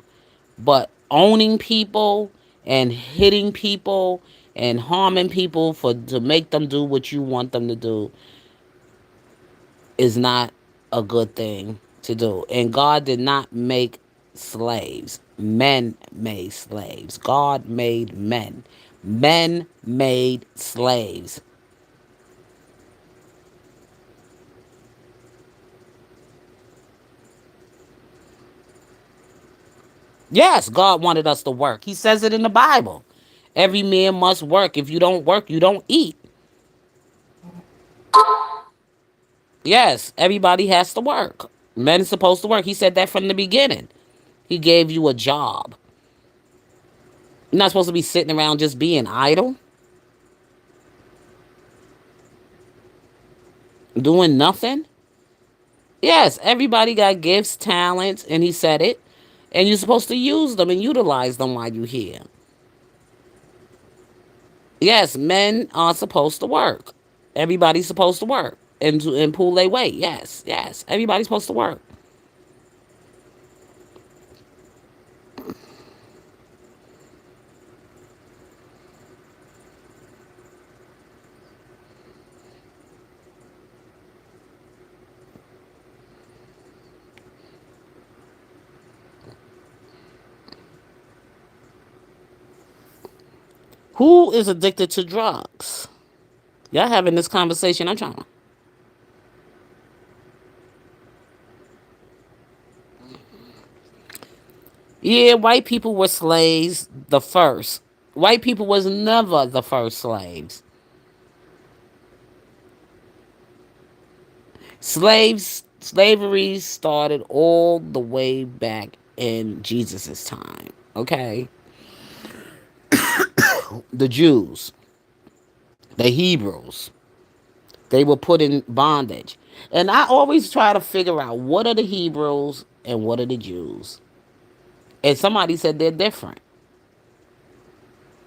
But owning people and hitting people and harming people for to make them do what you want them to do is not a good thing to do. And God did not make slaves. Men made slaves. God made men. Men made slaves. Yes, God wanted us to work. He says it in the Bible. Every man must work. If you don't work, you don't eat. Yes, everybody has to work. Men are supposed to work. He said that from the beginning. He gave you a job. You're not supposed to be sitting around just being idle, doing nothing. Yes, everybody got gifts, talents, and he said it. And you're supposed to use them and utilize them while you're here. Yes, men are supposed to work. Everybody's supposed to work and pull their weight. Yes, yes. Everybody's supposed to work. Who is addicted to drugs? Y'all having this conversation. I'm trying. Yeah, white people were slaves the first. White people was never the first slaves. Slavery started all the way back in Jesus's time. Okay, the Jews, the Hebrews, they were put in bondage, and I always try to figure out what are the Hebrews and what are the Jews. And somebody said they're different.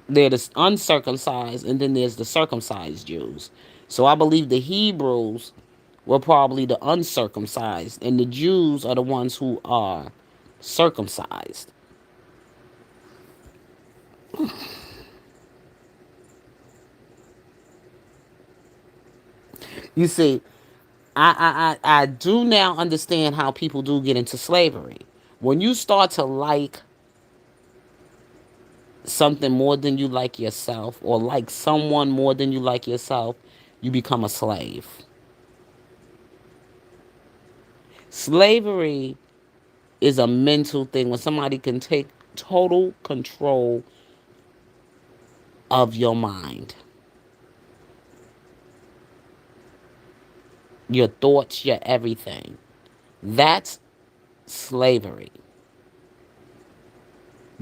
They're the uncircumcised, and then there's the circumcised Jews. So I believe the Hebrews were probably the uncircumcised, and the Jews are the ones who are circumcised. You see, I do now understand how people do get into slavery. When you start to like something more than you like yourself, or like someone more than you like yourself, you become a slave. Slavery is a mental thing when somebody can take total control of your mind, your thoughts, your everything. That's slavery.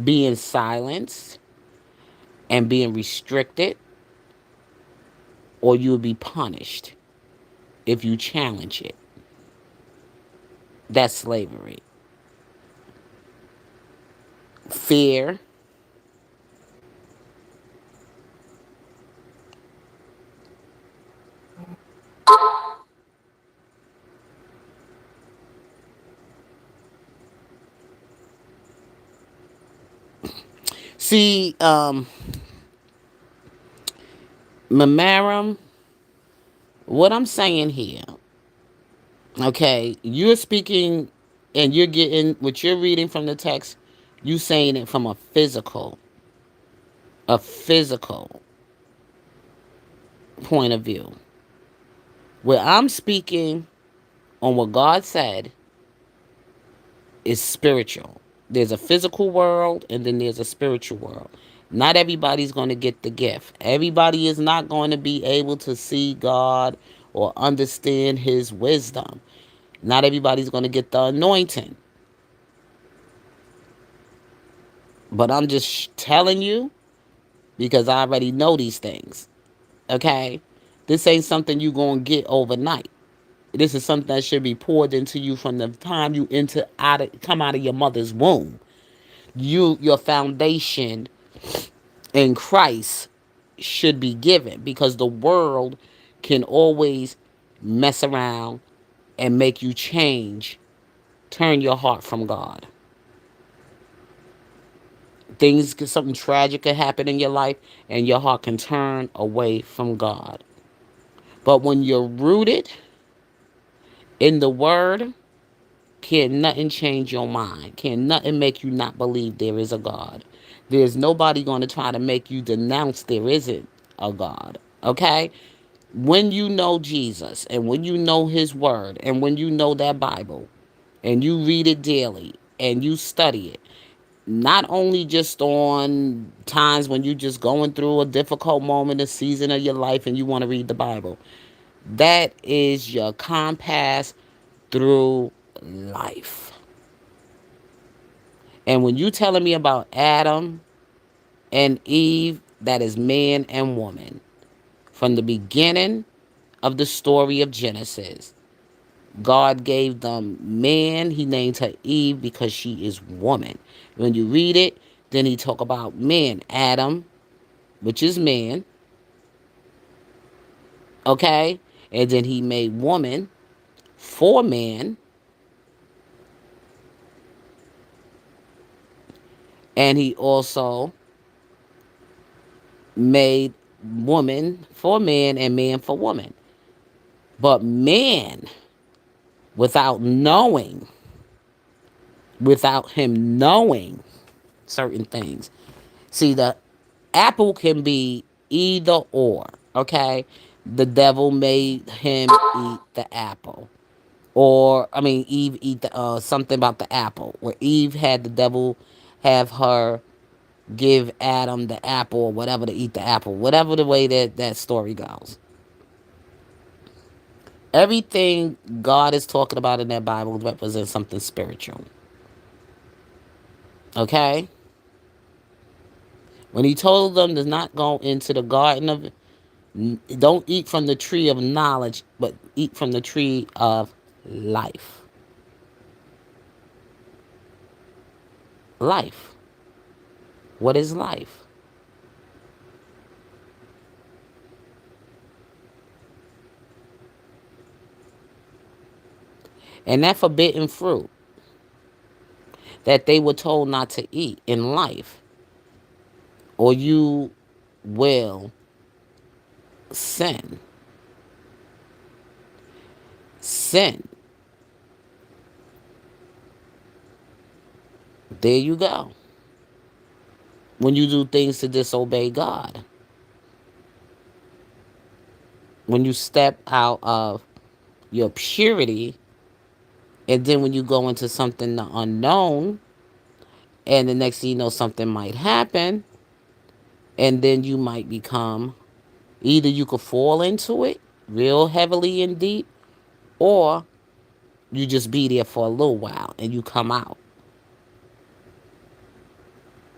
Being silenced and being restricted, or you'll be punished if you challenge it. That's slavery. Fear. See, Mamarum, what I'm saying here, okay, you're speaking and you're getting what you're reading from the text, you saying it from a physical point of view. Where I'm speaking on what God said is spiritual. There's a physical world and then there's a spiritual world. Not everybody's going to get the gift. Everybody is not going to be able to see God or understand his wisdom. Not everybody's going to get the anointing. But I'm just telling you because I already know these things. Okay? This ain't something you going to get overnight. This is something that should be poured into you from the time you come out of your mother's womb. Your foundation in Christ should be given, because the world can always mess around and make you change, turn your heart from God. Something tragic could happen in your life and your heart can turn away from God. But when you're rooted in the word, can nothing change your mind. Can nothing make you not believe there is a God. There's nobody going to try to make you denounce there isn't a God. Okay? When you know Jesus and when you know his word and when you know that Bible and you read it daily and you study it, not only just on times when you're just going through a difficult moment, a season of your life, and you want to read the Bible, that is your compass through life. And when you telling me about Adam and Eve, that is man and woman. From the beginning of the story of Genesis, God gave them man. He named her Eve because she is woman. When you read it, then he talk about man, Adam, which is man, okay? And then he made woman for man, and he also made woman for man and man for woman. But man, without knowing, without him knowing certain things. See, the apple can be either or, okay? The devil made him eat the apple. Or, I mean, Eve eat something about the apple. Where Eve had the devil have her give Adam the apple or whatever to eat the apple. Whatever the way that story goes. Everything God is talking about in that Bible represents something spiritual. Okay? When he told them to not go into the garden of, don't eat from the tree of knowledge, but eat from the tree of life. Life. What is life? And that forbidden fruit that they were told not to eat in life, or you will sin. Sin. There you go. When you do things to disobey God, when you step out of your purity, and then when you go into something unknown, and the next thing you know, something might happen, and then you might become, either you could fall into it real heavily and deep, or you just be there for a little while and you come out.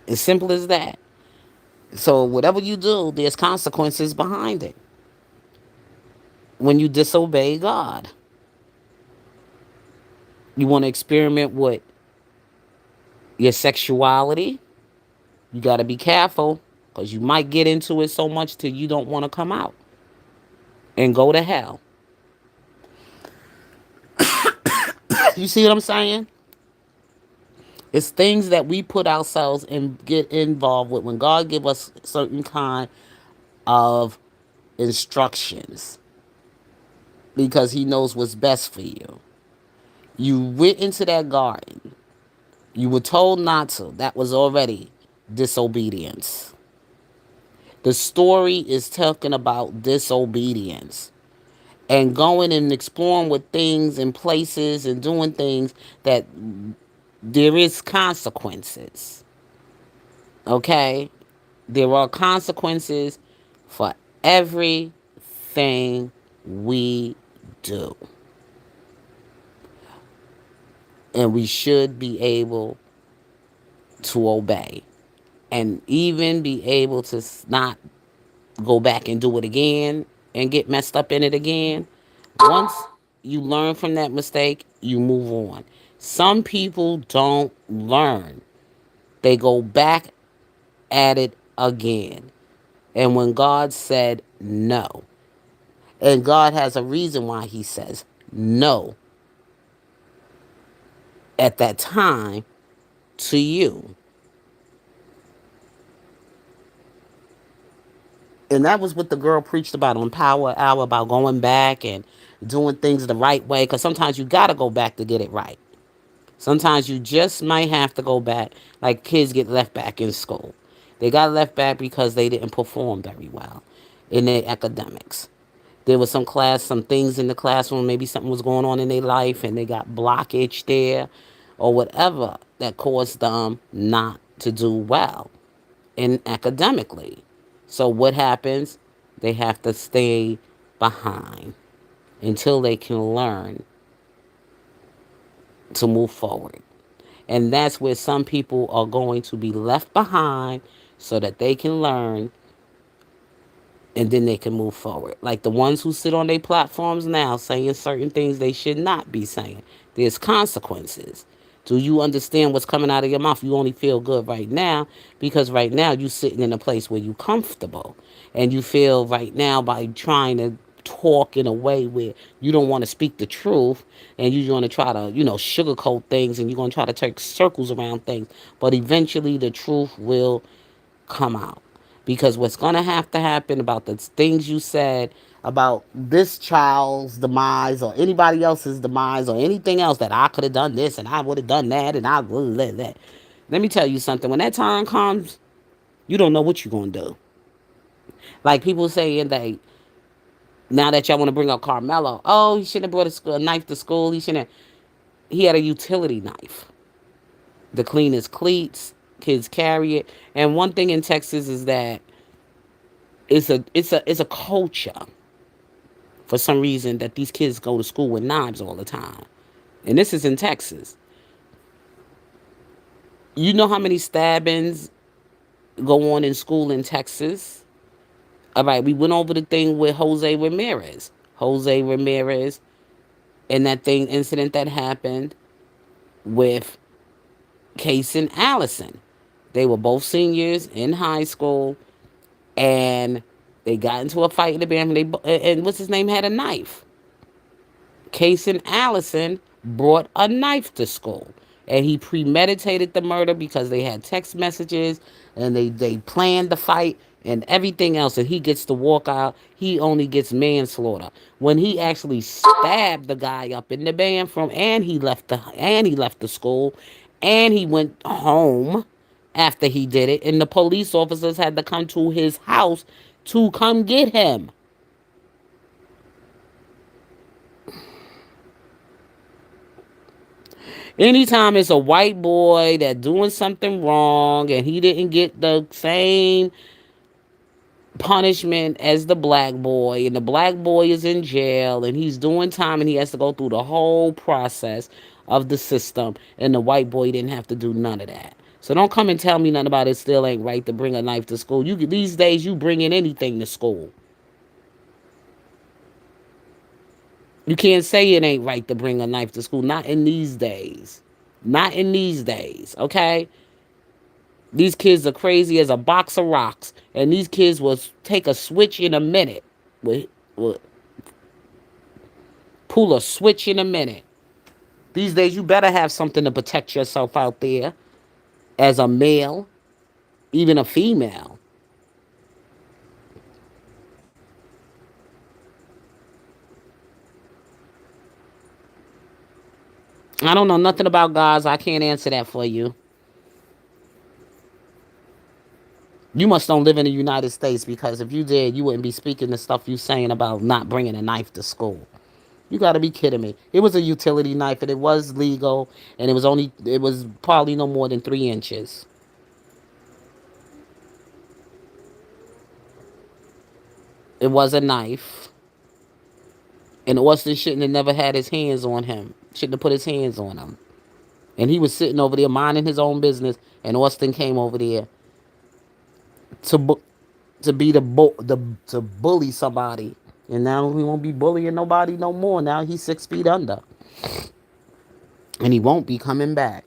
As simple as that. So whatever you do, there's consequences behind it. When you disobey God, you want to experiment with your sexuality, you got to be careful, because you might get into it so much till you don't want to come out and go to hell. You see what I'm saying? It's things that we put ourselves and get involved with when God give us certain kind of instructions, because he knows what's best for you. You went into that garden. You were told not to. That was already disobedience. The story is talking about disobedience and going and exploring with things and places and doing things that there is consequences. Okay? There are consequences for everything we do. And we should be able to obey and even be able to not go back and do it again and get messed up in it again. Once you learn from that mistake, you move on. Some people don't learn, they go back at it again. And when God said no, and God has a reason why he says no at that time to you. And that was what the girl preached about on Power Hour, about going back and doing things the right way. Because sometimes you got to go back to get it right. Sometimes you just might have to go back. Like kids get left back in school. They got left back because they didn't perform very well in their academics. There was some things in the classroom, maybe something was going on in their life and they got blockage there or whatever that caused them not to do well in academically. So what happens? They have to stay behind until they can learn to move forward. And that's where some people are going to be left behind so that they can learn and then they can move forward. Like the ones who sit on their platforms now saying certain things they should not be saying. There's consequences. Do you understand what's coming out of your mouth? You only feel good right now because right now you're sitting in a place where you're comfortable. And you feel right now by trying to talk in a way where you don't want to speak the truth and you're going to try to, sugarcoat things and you're going to try to take circles around things. But eventually the truth will come out. Because what's going to happen about the things you said about this child's demise or anybody else's demise or anything else that I could have done this and I would have done that and I would have that. Let me tell you something. When that time comes, you don't know what you're going to do. Like people saying that now that y'all want to bring up Carmelo, oh, he shouldn't have brought a knife to school. He had a utility knife to clean his cleats. Kids carry it. And one thing in Texas is that it's a culture. for some reason that these kids go to school with knives all the time. And this is in Texas. You know how many stabbings go on in school in Texas? All right, we went over the thing with Jose Ramirez. Jose Ramirez and that thing incident that happened with Case and Allison. They were both seniors in high school, and they got into a fight in the bathroom. And what's his name had a knife. Case and Allison brought a knife to school. And he premeditated the murder because they had text messages and they planned the fight and everything else. And he gets to walk out. He only gets manslaughter. When he actually stabbed the guy up in the band from and he left the school and he went home after he did it. And the police officers had to come to his house to come get him. Anytime it's a white boy that doing something wrong and he didn't get the same punishment as the black boy, and the black boy is in jail and he's doing time and he has to go through the whole process of the system, and the white boy didn't have to do none of that. So don't come and tell me nothing about it still ain't right to bring a knife to school. You these days you bring in anything to school. You can't say it ain't right to bring a knife to school. Not in these days. Not in these days, okay? These kids are crazy as a box of rocks, and these kids will take a switch in a minute. Will pull a switch in a minute. These days, you better have something to protect yourself out there as a male, even a female. I don't know nothing about guys. I can't answer that for you. You must don't live in the United States because if you did, you wouldn't be speaking the stuff you saying about not bringing a knife to school. You got to be kidding me. It was a utility knife and it was legal and it was probably no more than 3 inches. It was a knife. And Austin shouldn't have never had his hands on him. Shouldn't have put his hands on him. And he was sitting over there minding his own business, and Austin came over there to to be to bully somebody. And now he won't be bullying nobody no more. Now he's 6 feet under, and he won't be coming back.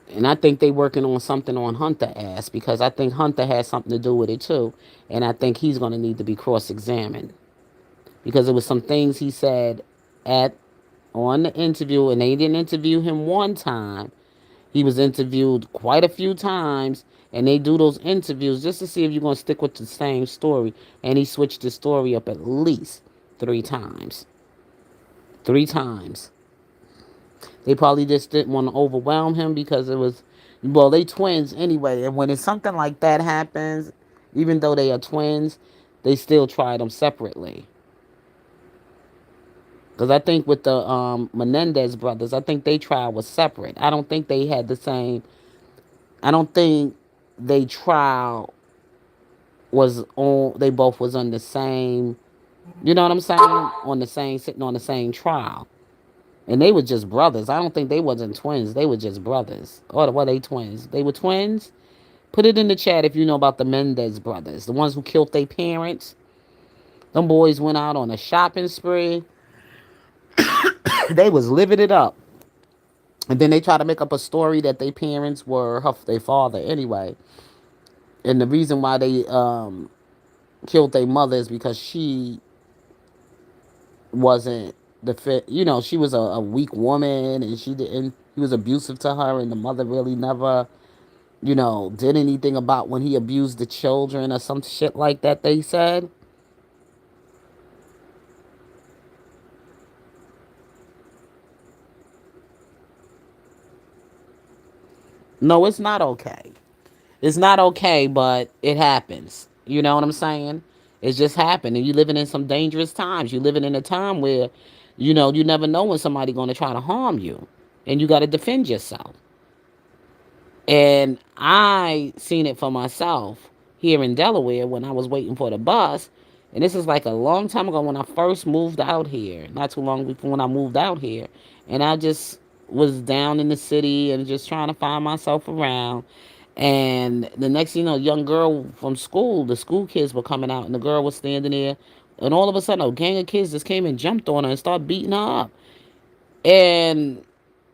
And I think they working on something on Hunter ass because I think Hunter has something to do with it too, and I think he's gonna need to be cross-examined because there was some things he said at on the interview, and they didn't interview him one time. He was interviewed quite a few times, and they do those interviews just to see if you're going to stick with the same story. And he switched the story up at least 3 times. 3 times. They probably just didn't want to overwhelm him because it was, well, they twins anyway. And when it's something like that happens, even though they are twins, they still try them separately. Because I think with the Menendez brothers, I think they trial was separate. I don't think they had the same. I don't think they trial was on. They both was on the same. You know what I'm saying? On the same, sitting on the same trial, and they were just brothers. I don't think they wasn't twins. They were just brothers. Or were they twins? They were twins. Put it in the chat if you know about the Mendez brothers, the ones who killed their parents. Them boys went out on a shopping spree. They was living it up. And then they try to make up a story that their parents were their father anyway. And the reason why they killed their mother is because she wasn't the fit. You know, she was a weak woman, and she didn't. He was abusive to her, and the mother really never, did anything about when he abused the children or some shit like that. They said. No, it's not okay. It's not okay, but it happens. You know what I'm saying? It's just happened, and you living in some dangerous times. You living in a time where, you never know when somebody going to try to harm you, and you got to defend yourself. And I seen it for myself here in Delaware when I was waiting for the bus. And this is like a long time ago when I first moved out here, not too long before when I moved out here. And I just was down in the city and just trying to find myself around. And the next thing you know, a young girl from school, the school kids were coming out, and the girl was standing there. And all of a sudden, a gang of kids just came and jumped on her and started beating her up. And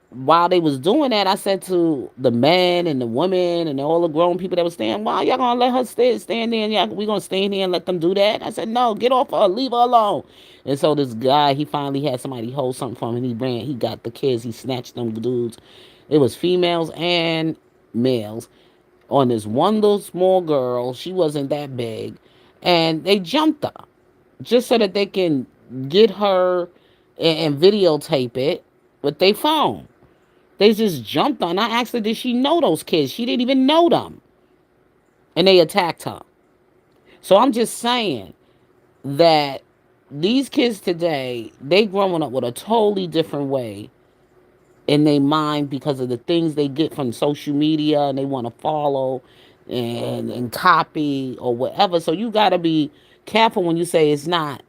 while they was doing that, I said to the men and the women and all the grown people that was standing, "Why y'all gonna let her stand there? And y'all, we gonna stand here and let them do that?" I said, "No, get off her, leave her alone." And so this guy, he finally had somebody hold something from him. And he ran, he got the kids, he snatched them dudes. It was females and males on this one little small girl. She wasn't that big, and they jumped her just so that they can get her and videotape it with their phone. They just jumped on. I asked her, did she know those kids? She didn't even know them. And they attacked her. So I'm just saying that these kids today, they growing up with a totally different way in their mind because of the things they get from social media and they want to follow and copy or whatever. So you got to be careful when you say it's not,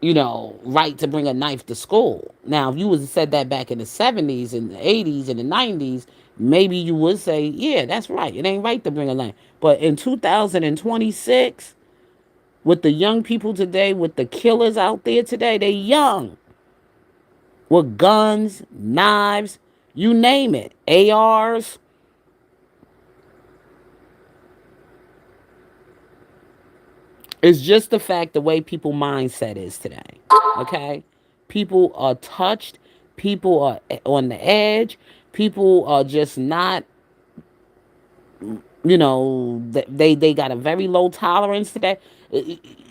right to bring a knife to school. Now, if you was said that back in the 70s and the 80s and the 90s, maybe you would say, yeah, that's right. It ain't right to bring a knife. But in 2026, with the young people today, with the killers out there today, they young with guns, knives, you name it, ARs. It's just the fact the way people mindset is today. Okay? People are touched, people are on the edge, people are just not, they got a very low tolerance today.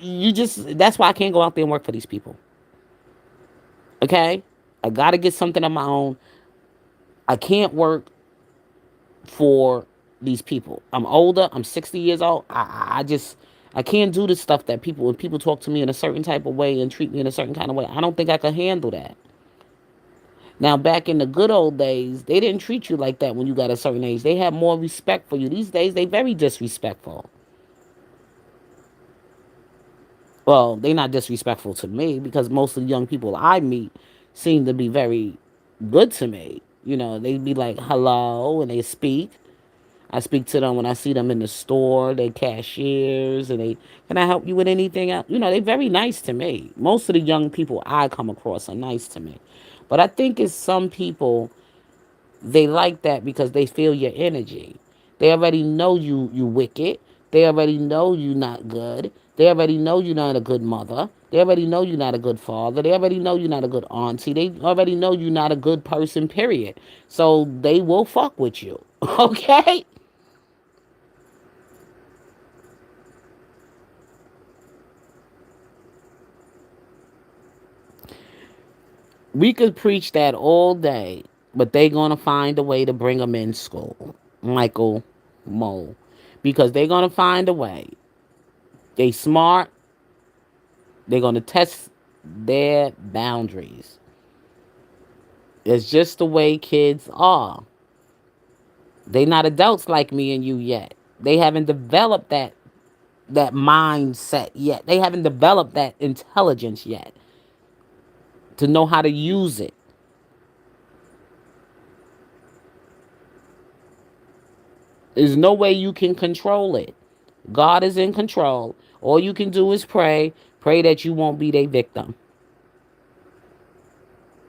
You just That's why I can't go out there and work for these people. Okay? I got to get something of my own. I can't work for these people. I'm older. I'm 60 years old. I can't do the stuff that people when people talk to me in a certain type of way and treat me in a certain kind of way. I don't think I can handle that. Now, back in the good old days, they didn't treat you like that when you got a certain age. They had more respect for you. These days, they very disrespectful. Well, they're not disrespectful to me because most of the young people I meet seem to be very good to me. They'd be like, hello, and they speak. I speak to them when I see them in the store. They cashiers, and can I help you with anything else? They're very nice to me. Most of the young people I come across are nice to me. But I think it's some people, they like that because they feel your energy. They already know you wicked. They already know you not good. They already know you're not a good mother. They already know you're not a good father. They already know you're not a good auntie. They already know you're not a good person, period. So they will fuck with you. Okay? We could preach that all day, but they gonna find a way to bring them in school, Michael Mole, because they gonna find a way. They smart. They're gonna test their boundaries. It's just the way kids are. They not adults like me and you yet. They haven't developed that mindset yet. They haven't developed that intelligence yet to know how to use it. There's no way you can control it. God is in control. All you can do is pray. Pray that you won't be their victim.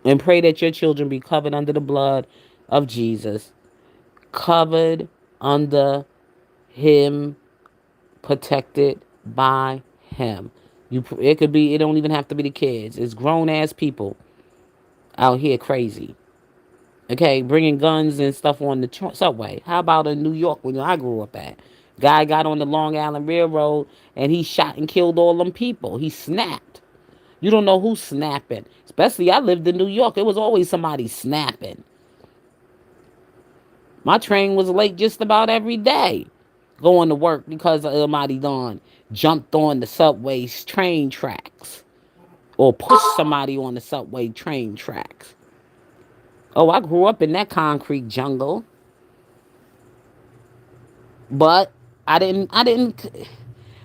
And pray that your children be covered under the blood of Jesus. Covered under Him, protected by Him. It could be, it don't even have to be the kids. It's grown ass people out here crazy. Okay, bringing guns and stuff on the subway. How about in New York when I grew up at? Guy got on the Long Island Railroad and he shot and killed all them people. He snapped. You don't know who's snapping. Especially, I lived in New York. It was always somebody snapping. My train was late just about every day going to work because somebody done jumped on the subway's train tracks or pushed somebody on the subway train tracks. Oh, I grew up in that concrete jungle, but I didn't,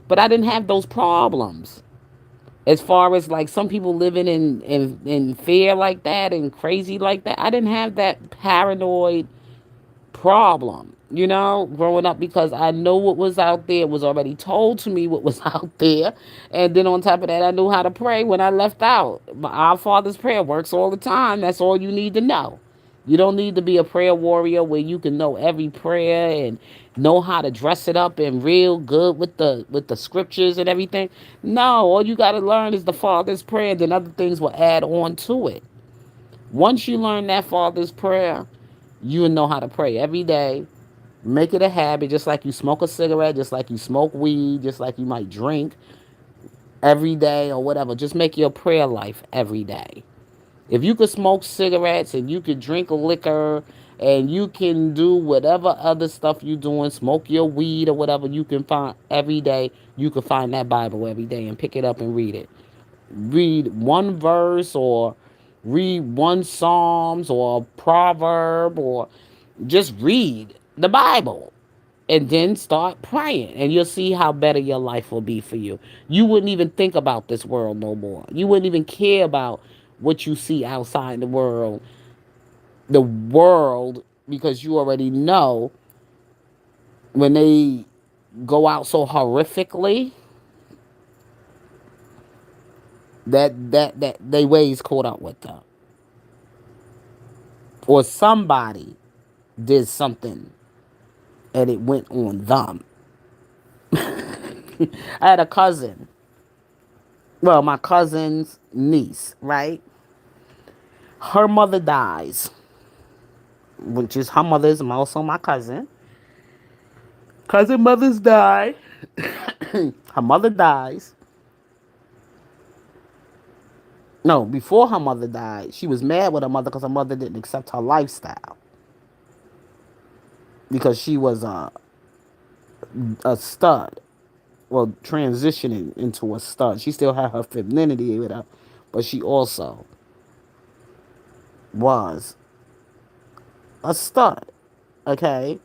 but I didn't have those problems. As far as like some people living in fear like that and crazy like that, I didn't have that paranoid problem, growing up, because I know what was out there. It was already told to me what was out there. And then on top of that, I knew how to pray when I left out. Our Father's Prayer works all the time. That's all you need to know. You don't need to be a prayer warrior where you can know every prayer and know how to dress it up and real good with the scriptures and everything. No, all you got to learn is the Father's Prayer, and then other things will add on to it. Once you learn that Father's Prayer, you will know how to pray every day. Make it a habit, just like you smoke a cigarette, just like you smoke weed, just like you might drink every day or whatever. Just make your prayer life every day. If you could smoke cigarettes and you could drink liquor and you can do whatever other stuff you doing, smoke your weed or whatever, you can find every day. You can find that Bible every day and pick it up and read it. Read one verse or read one Psalms or proverb, or just read the Bible and then start praying, and you'll see how better your life will be for you. You wouldn't even think about this world no more. You wouldn't even care about what you see outside the world, because you already know when they go out so horrifically that they ways caught up with them, or somebody did something and it went on them. I had a cousin, well, my cousin's niece, right? Her mother dies, which is her mother is also my cousin. Cousin mothers die. Her mother dies. No, before her mother died, she was mad with her mother because her mother didn't accept her lifestyle, because she was a stud. Well, transitioning into a stud. She still had her femininity with her, but she also was a stud. Okay?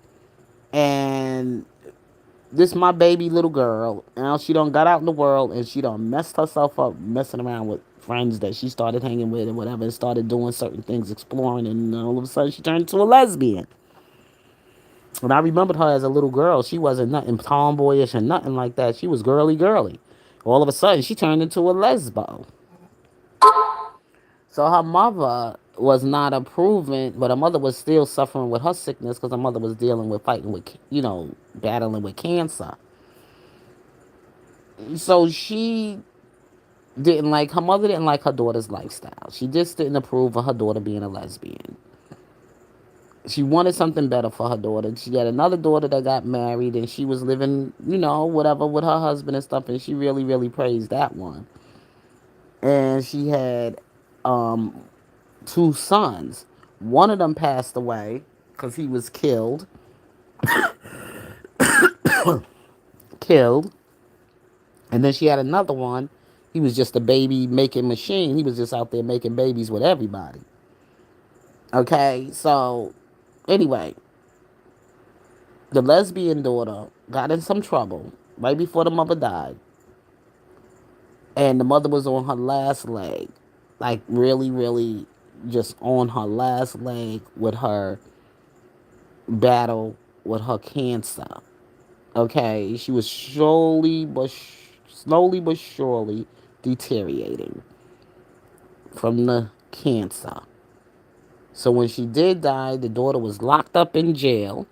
And this my baby little girl. Now she done got out in the world and she done messed herself up messing around with friends that she started hanging with and whatever, and started doing certain things, exploring, and all of a sudden she turned into a lesbian. When I remembered her as a little girl, she wasn't nothing tomboyish and nothing like that. She was girly girly. All of a sudden she turned into a lesbo. So her mother was not approving, but her mother was still suffering with her sickness because her mother was dealing with fighting with, battling with cancer. So her mother didn't like her daughter's lifestyle. She just didn't approve of her daughter being a lesbian. She wanted something better for her daughter. She had another daughter that got married and she was living, whatever with her husband and stuff, and she really, really praised that one. And she had um, two sons. One of them passed away because he was killed. And then she had another one. He was just a baby making machine. He was just out there making babies with everybody. Okay, so anyway, the lesbian daughter got in some trouble right before the mother died. And the mother was on her last leg. Like, really, really just on her last leg with her battle with her cancer. Okay, she was slowly but surely deteriorating from the cancer. So when she did die, the daughter was locked up in jail.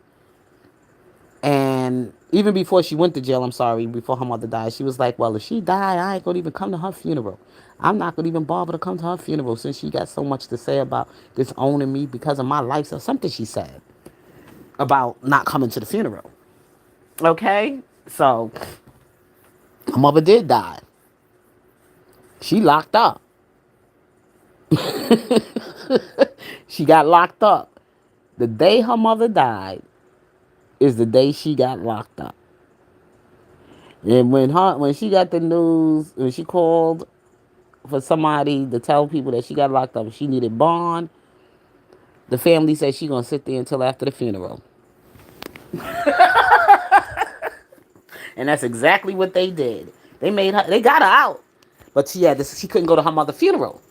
And even before she went to jail, I'm sorry, before her mother died, she was like, well, if she died, I ain't going to even come to her funeral. I'm not going to even bother to come to her funeral since she got so much to say about disowning me because of my lifestyle. Something she said about not coming to the funeral. Okay? So, her mother did die. She locked up. She got locked up. The day her mother died is the day she got locked up. And when she got the news, when she called for somebody to tell people that she got locked up and she needed bond, the family said she gonna sit there until after the funeral. And that's exactly what they did. They got her out. But she couldn't go to her mother's funeral.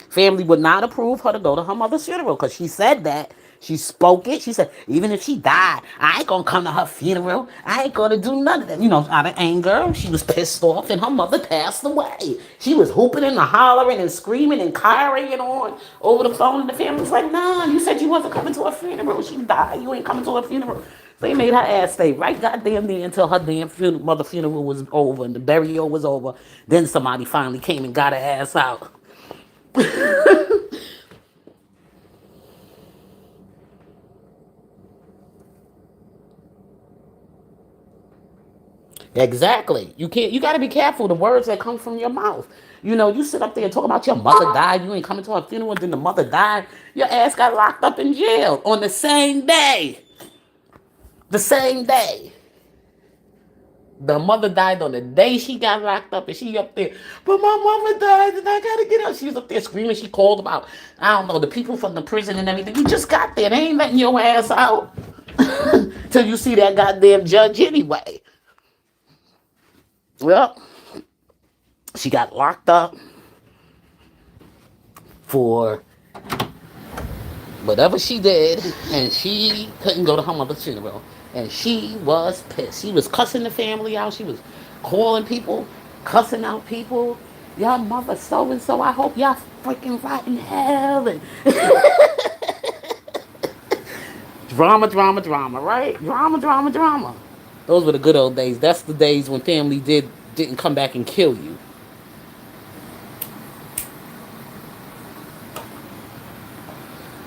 Family would not approve her to go to her mother's funeral because she said that. She spoke it. She said, even if she died, I ain't gonna come to her funeral. I ain't gonna do none of that. Out of anger, she was pissed off, and her mother passed away. She was hooping and hollering and screaming and carrying on over the phone. And the family was like, nah, you said you wasn't coming to her funeral. She died. You ain't coming to her funeral. They made her ass stay right goddamn there until her damn mother funeral was over and the burial was over. Then somebody finally came and got her ass out. Exactly. You gotta be careful the words that come from your mouth. You sit up there and talk about your mother died, you ain't coming to her funeral, and then the mother died, your ass got locked up in jail on the same day. The same day. The mother died on the day she got locked up, and she up there, but my mama died and I gotta get out. She was up there screaming. She called about, I don't know, the people from the prison and everything. You just got there. They ain't letting your ass out till you see that goddamn judge anyway. Well, she got locked up for whatever she did, and she couldn't go to her mother's funeral. And she was pissed. She was cussing the family out. She was calling people, cussing out people. Your mother so and so. I hope y'all freaking rot in hell. And drama, drama, drama. Right? Drama, drama, drama. Those were the good old days. That's the days when family didn't come back and kill you.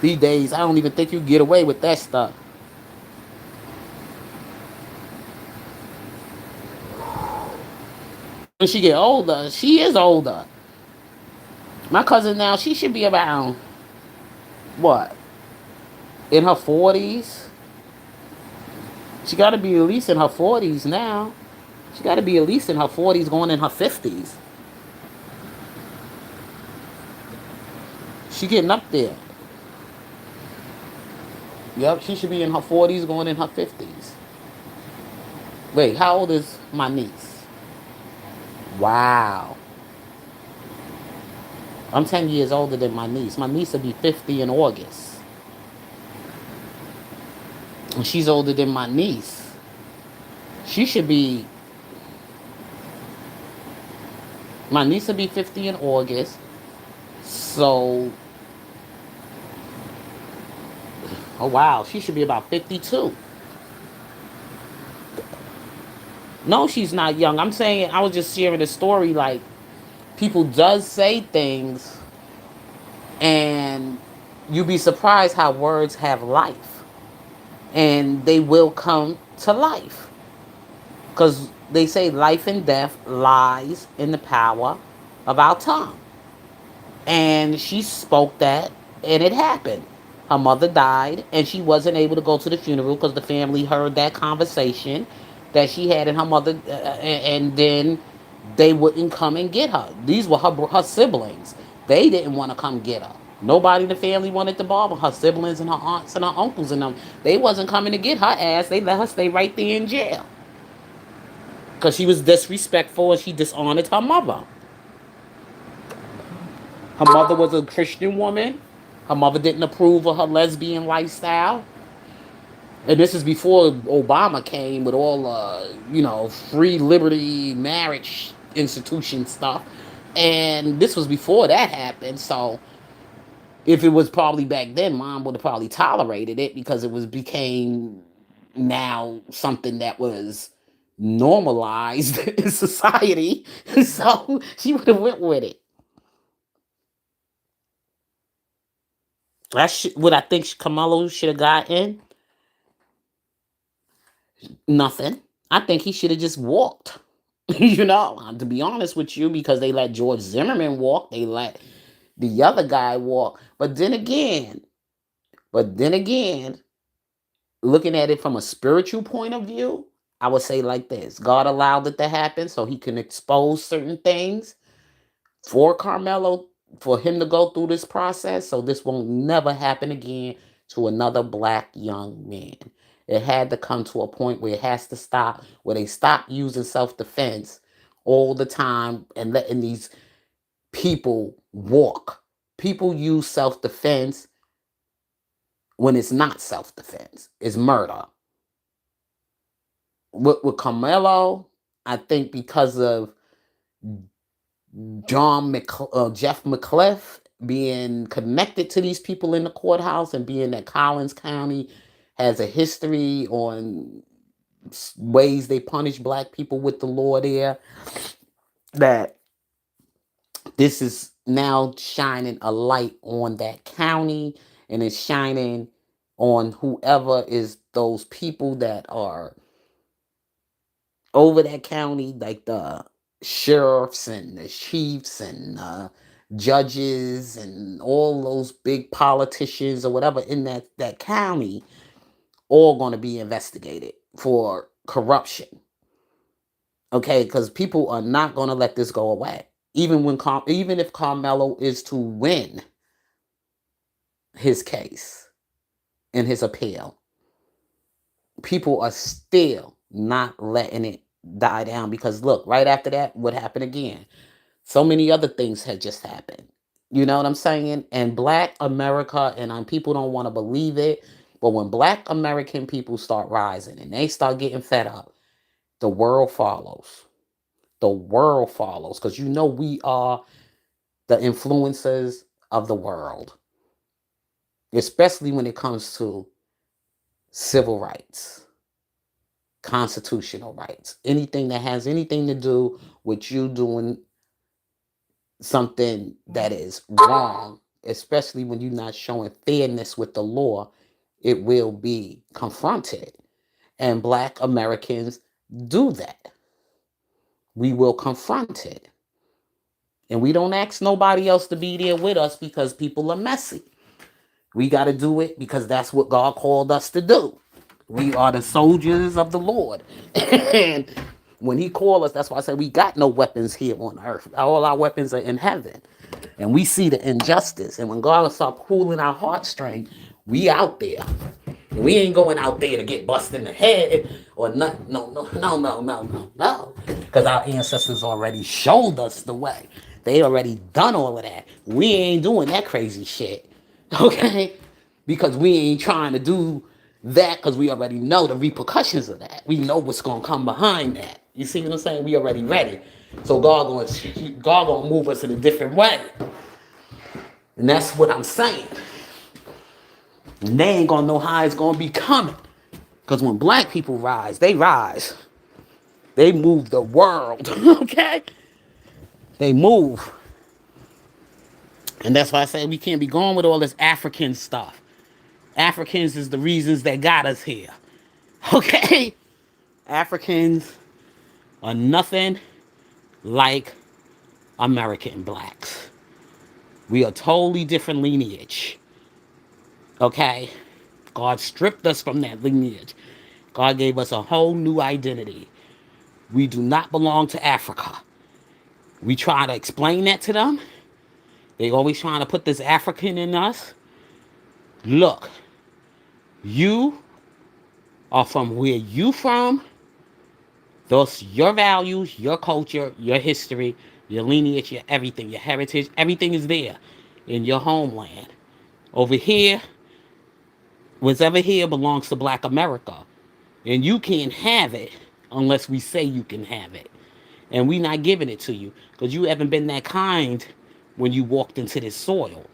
These days, I don't even think you get away with that stuff. When she get older, she is older. My cousin now, she should be around what? In her 40s. She got to be at least in her 40s now. She got to be at least in her 40s, going in her 50s. She getting up there. Yep, she should be in her 40s, going in her 50s. Wait, how old is my niece? Wow. I'm 10 years older than my niece. My niece will be 50 in August. And she's older than my niece. She should be, my niece will be 50 in August. So, oh wow, she should be about 52. No, she's not young. I'm saying, I was just sharing a story, like, people does say things, and you'd be surprised how words have life. And they will come to life. Because they say life and death lies in the power of our tongue. And she spoke that, and it happened. Her mother died, and she wasn't able to go to the funeral because the family heard that conversation that she had and her mother, and then they wouldn't come and get her. These were her siblings. They didn't want to come get her. Nobody in the family wanted to bother her siblings and her aunts and her uncles and them. They wasn't coming to get her ass. They let her stay right there in jail because she was disrespectful and she dishonored her mother. Her mother was a Christian woman. Her mother didn't approve of her lesbian lifestyle. And this is before Obama came with all, free liberty marriage institution stuff. And this was before that happened. So if it was probably back then, mom would have probably tolerated it because it was became now something that was normalized in society. So she would have went with it. That's what I think Kamalo should have gotten. Nothing. I think he should have just walked. To be honest with you, because they let George Zimmerman walk, they let the other guy walk. But then again, looking at it from a spiritual point of view, I would say like this: God allowed it to happen so he can expose certain things for Carmelo, for him to go through this process, so this won't never happen again to another black young man. It had to come to a point where it has to stop, where they stop using self defense all the time and letting these people walk. People use self-defense when it's not self-defense. It's murder. With Carmelo, I think because of Jeff McCliff being connected to these people in the courthouse, and being that Collins County has a history on ways they punish black people with the law there, that this is now shining a light on that county, and it's shining on whoever is those people that are over that county, like the sheriffs and the chiefs and judges and all those big politicians or whatever in that county, all going to be investigated for corruption. Okay, because people are not going to let this go away. Even if Carmelo is to win his case and his appeal, people are still not letting it die down, because look, right after that, what happened again? So many other things had just happened. You know what I'm saying? And black America, and people don't want to believe it, but when black American people start rising and they start getting fed up, the world follows. The world follows, because we are the influencers of the world, especially when it comes to civil rights, constitutional rights, anything that has anything to do with you doing something that is wrong, especially when you're not showing fairness with the law, it will be confronted. And black Americans do that. We will confront it. And we don't ask nobody else to be there with us, because people are messy. We got to do it because that's what God called us to do. We are the soldiers of the Lord. And when he called us, that's why I said we got no weapons here on earth. All our weapons are in heaven. And we see the injustice. And when God will start pulling our heartstrings, we out there. And we ain't going out there to get busted in the head or nothing. No, no, no, no, no, no, no. Because our ancestors already showed us the way. They already done all of that. We ain't doing that crazy shit. Okay? Because we ain't trying to do that, because we already know the repercussions of that. We know what's going to come behind that. You see what I'm saying? We already ready. So God gonna move us in a different way. And that's what I'm saying. And they ain't gonna know how it's gonna be coming. Because when black people rise, they rise. They move the world. Okay? They move. And that's why I say we can't be going with all this African stuff. Africans is the reasons that got us here. Okay? Africans are nothing like American blacks. We are totally different lineage. Okay? God stripped us from that lineage. God gave us a whole new identity. We do not belong to Africa. We try to explain that to them. They always trying to put this African in us. Look, you are from where you from. Those your values, your culture, your history, your lineage, your everything, your heritage, everything is there in your homeland. Over here, what's ever here belongs to black America. And you can't have it unless we say you can have it. And we not giving it to you because you haven't been that kind when you walked into this soil.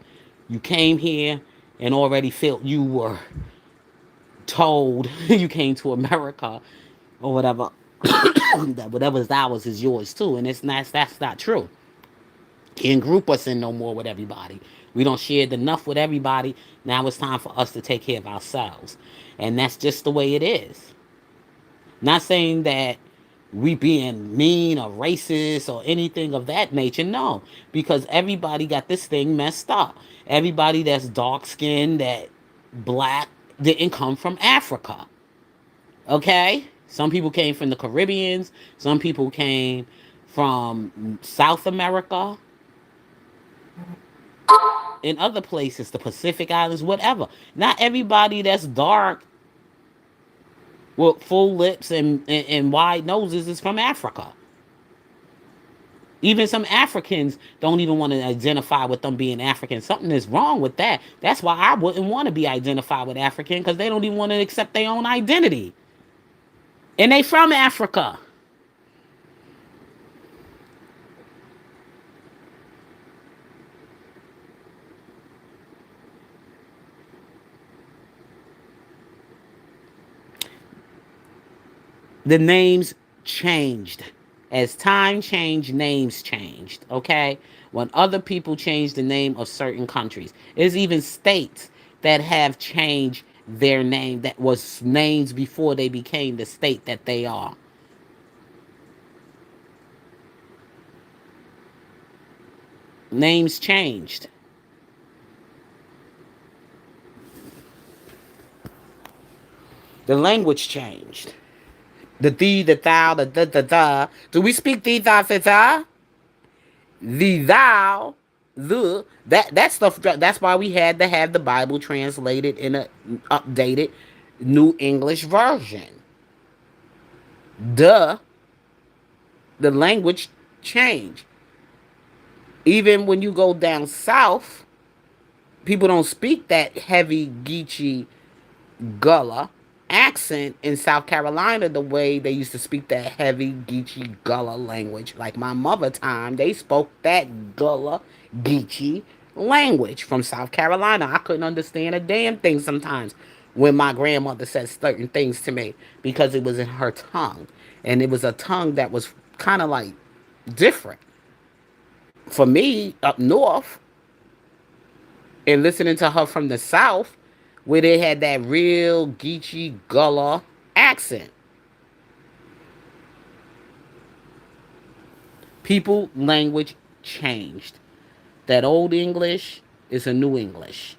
You came here and already felt you were told you came to America or whatever that whatever's ours is yours too, and that's not true. Can't group us in no more with everybody. We don't share enough with everybody. Now it's time for us to take care of ourselves, and that's just the way it is. Not saying that we being mean or racist or anything of that nature. No, because everybody got this thing messed up. Everybody that's dark skinned, that black, didn't come from Africa. Okay? Some people came from the Caribbeans. Some people came from South America and other places, the Pacific Islands, whatever. Not everybody that's dark with full lips and wide noses is from Africa. Even some Africans don't even want to identify with them being African. Something is wrong with that. That's why I wouldn't want to be identified with African, because they don't even want to accept their own identity. And they from Africa. The names changed. As time changed, names changed. Okay? When other people changed the name of certain countries. There's even states that have changed their name that was names before they became the state that they are. Names changed. The language changed. The thee, the thou, the da, da, da. Do we speak thee, thou, the thou? The thou, the that stuff. That's why we had to have the Bible translated in a updated New English version. The the language changed. Even when you go down south, people don't speak that heavy Geechee Gullah accent in South Carolina the way they used to speak that heavy Geechee Gullah language. Like my mother time, they spoke that Gullah Geechee language from South Carolina. I couldn't understand a damn thing sometimes when my grandmother said certain things to me because it was in her tongue. And it was a tongue that was kind of like different. For me, up north, and listening to her from the South, where they had that real Geechee Gullah accent. People, language changed. That old English is a new English.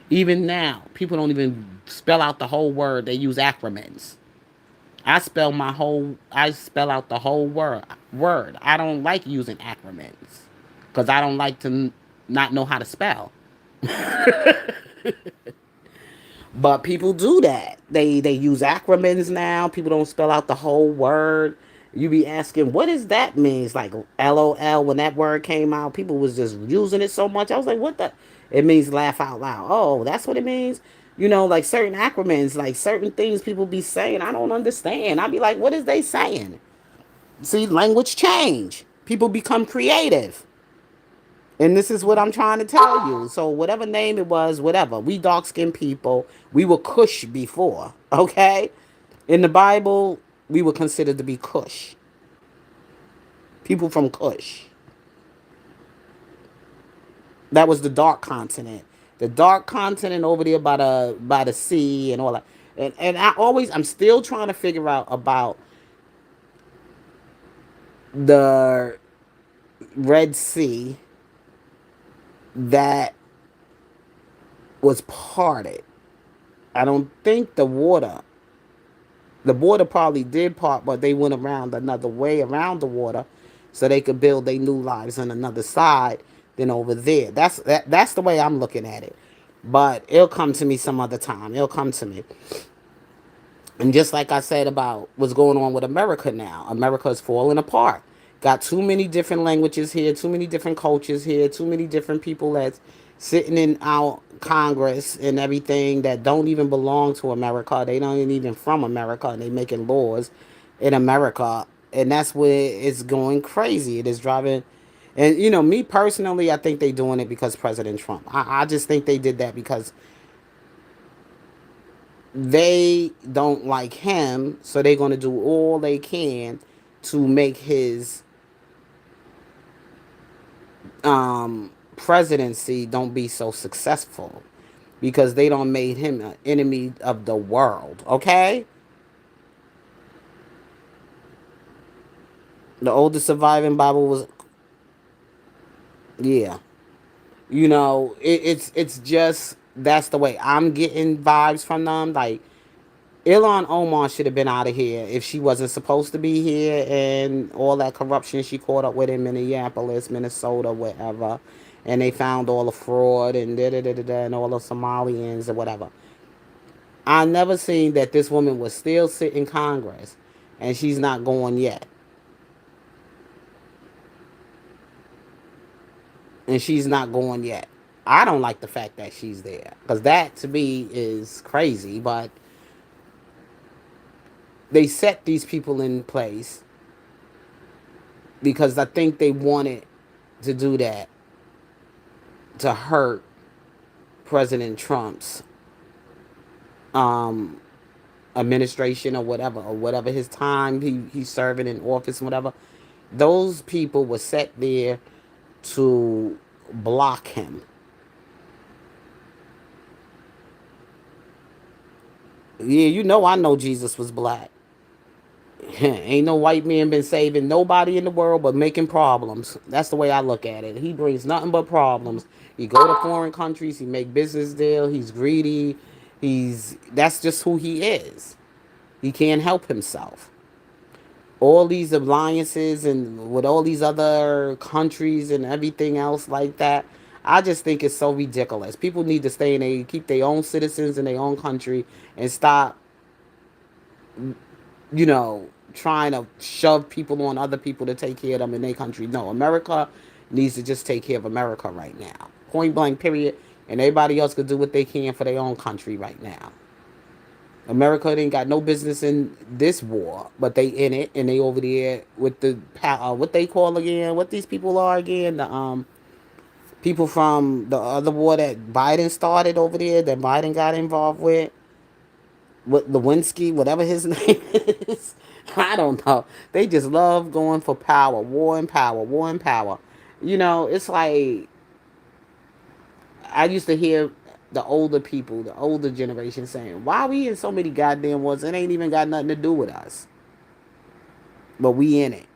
Even now, people don't even spell out the whole word. They use acronyms. I spell out the whole word. I don't like using acronyms because I don't like to not know how to spell. But people do that. They use acronyms now. People don't spell out the whole word. You be asking, what does that mean? It's like LOL when that word came out. People was just using it so much. I was like, what the? It means laugh out loud. Oh, that's what it means? You know, like certain acronyms, like certain things people be saying, I don't understand. I be like, what is they saying? See, language change. People become creative. And this is what I'm trying to tell you. So whatever name it was, whatever. We dark skinned people, we were Cush before. Okay? In the Bible, we were considered to be Cush. People from Cush. That was the dark continent. The dark continent over there by the sea and all that. And I'm still trying to figure out about the Red Sea that was parted. I don't think the border probably did part, but they went around another way around the water so they could build their new lives on another side than over there. That's the way I'm looking at it. But it'll come to me some other time. It'll come to me. And just like I said about what's going on with America now, America is falling apart. Got too many different languages here, too many different cultures here, too many different people that's sitting in our Congress and everything that don't even belong to America. They don't even from America, and they making laws in America, and that's where it's going crazy. It is driving. And you know, me personally, I think they doing it because President Trump. I just think they did that because they don't like him, so they're going to do all they can to make his presidency don't be so successful because they don't made him an enemy of the world. Okay, the oldest surviving Bible was, yeah. You know, it's just that's the way I'm getting vibes from them. Like Ilhan Omar should have been out of here if she wasn't supposed to be here, and all that corruption she caught up with in Minneapolis, Minnesota, wherever, and they found all the fraud and da da da da da and all the Somalians and whatever. I never seen that this woman was still sitting in Congress, and she's not going yet. and she's not going yet. I don't like the fact that she's there because that to me is crazy. But they set these people in place because I think they wanted to do that to hurt President Trump's um, administration or whatever his time he's serving in office, whatever. Those people were set there to block him. Yeah, I know Jesus was black. Ain't no white man been saving nobody in the world but making problems. That's the way I look at it. He brings nothing but problems. He go to foreign countries, he make business deal, he's greedy. That's just who he is. He can't help himself. All these alliances and with all these other countries and everything else like that, I just think it's so ridiculous. People need to keep their own citizens in their own country and stop, trying to shove people on other people to take care of them in their country. No, America needs to just take care of America right now. Point blank, period. And everybody else could do what they can for their own country right now. America ain't got no business in this war, but they in it and they over there with the what they call again, what these people are again, the people from the other war that Biden started over there, that Biden got involved with Lewinsky, whatever his name is. I don't know. They just love going for power, war and power, war and power. It's like I used to hear the older people, the older generation saying, "Why we in so many goddamn wars? It ain't even got nothing to do with us, but we in it."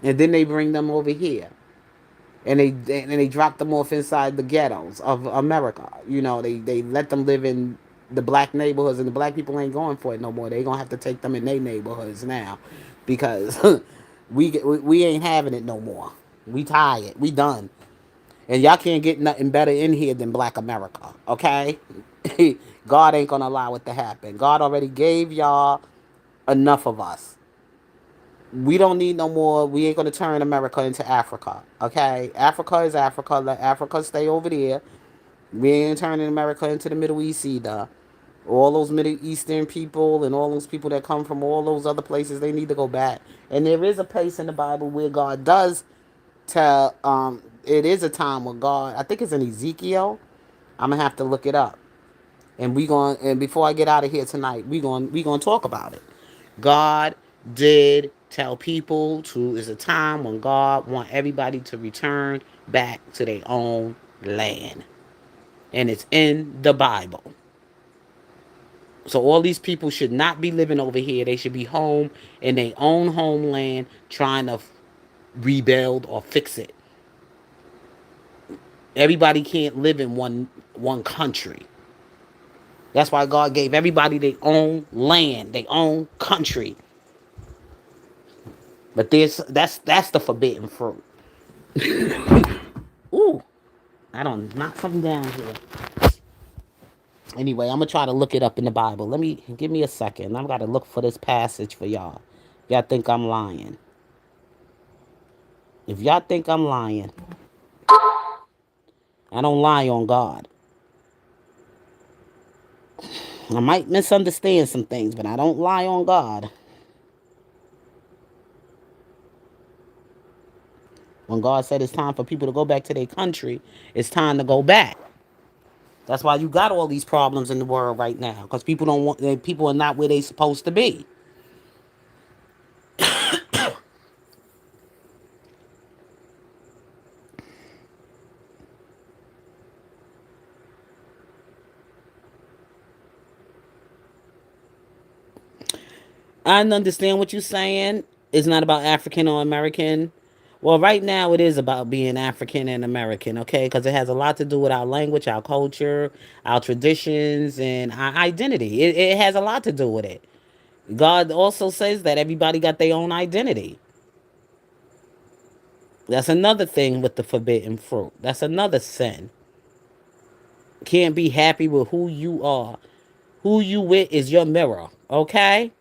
And then they bring them over here, and they drop them off inside the ghettos of America. They let them live in the black neighborhoods, and the black people ain't going for it no more. They gonna have to take them in their neighborhoods now, because we ain't having it no more. We tired. We done. And y'all can't get nothing better in here than black America, okay? God ain't gonna allow it to happen. God already gave y'all enough of us. We don't need no more. We ain't gonna turn America into Africa, okay? Africa is Africa. Let Africa stay over there. We ain't turning America into the Middle East either. All those Middle Eastern people and all those people that come from all those other places, they need to go back. And there is a place in the Bible where God does tell. It is a time when God. I think it's in Ezekiel. I'm gonna have to look it up. And before I get out of here tonight, we gonna talk about it. God did tell people to is a time when God want everybody to return back to their own land. And it's in the Bible. So all these people should not be living over here. They should be home in their own homeland trying to rebuild or fix it. Everybody can't live in one country. That's why God gave everybody their own land, their own country. But that's the forbidden fruit. Ooh, I don't knock something down here. Anyway, I'm gonna try to look it up in the Bible. Give me a second. I've got to look for this passage for y'all. Y'all think I'm lying? If y'all think I'm lying, I don't lie on God. I might misunderstand some things, but I don't lie on God. When God said it's time for people to go back to their country, it's time to go back. That's why you got all these problems in the world right now, because people are not where they supposed to be. I understand what you're saying. It's not about African or American. Well, right now it is about being African and American, okay? Because it has a lot to do with our language, our culture, our traditions, and our identity. It has a lot to do with it. God also says that everybody got their own identity. That's another thing with the forbidden fruit. That's another sin. Can't be happy with who you are. Who you with is your mirror, okay?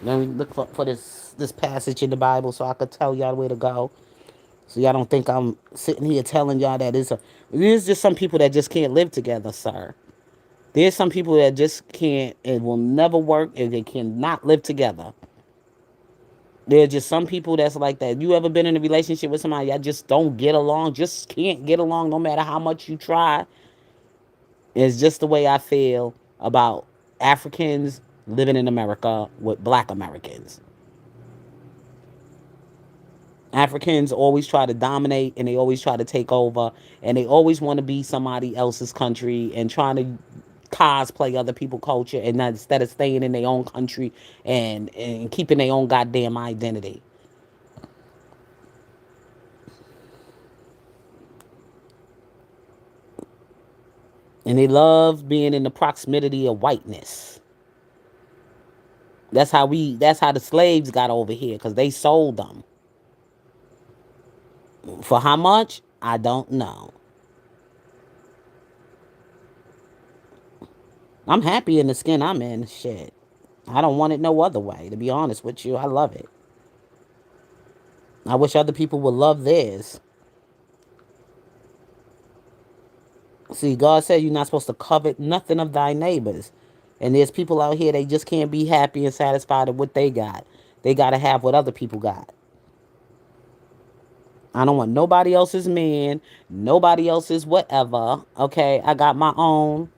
Let me look for this passage in the Bible so I could tell y'all where to go. So y'all don't think I'm sitting here telling y'all that there's just some people that just can't live together, sir. There's some people that just can't and will never work and they cannot live together. There's just some people that's like that. You ever been in a relationship with somebody that just don't get along, just can't get along no matter how much you try? It's just the way I feel about Africans living in America with black Americans. Africans always try to dominate and they always try to take over and they always want to be somebody else's country and trying to cosplay other people's culture and not, instead of staying in their own country and keeping their own goddamn identity. And they love being in the proximity of whiteness. That's how the slaves got over here because they sold them. For how much? I don't know. I'm happy in the skin I'm in. Shit. I don't want it no other way, to be honest with you. I love it. I wish other people would love theirs. See, God said you're not supposed to covet nothing of thy neighbors. And there's people out here, they just can't be happy and satisfied with what they got. They got to have what other people got. I don't want nobody else's man, nobody else's whatever. Okay, I got my own.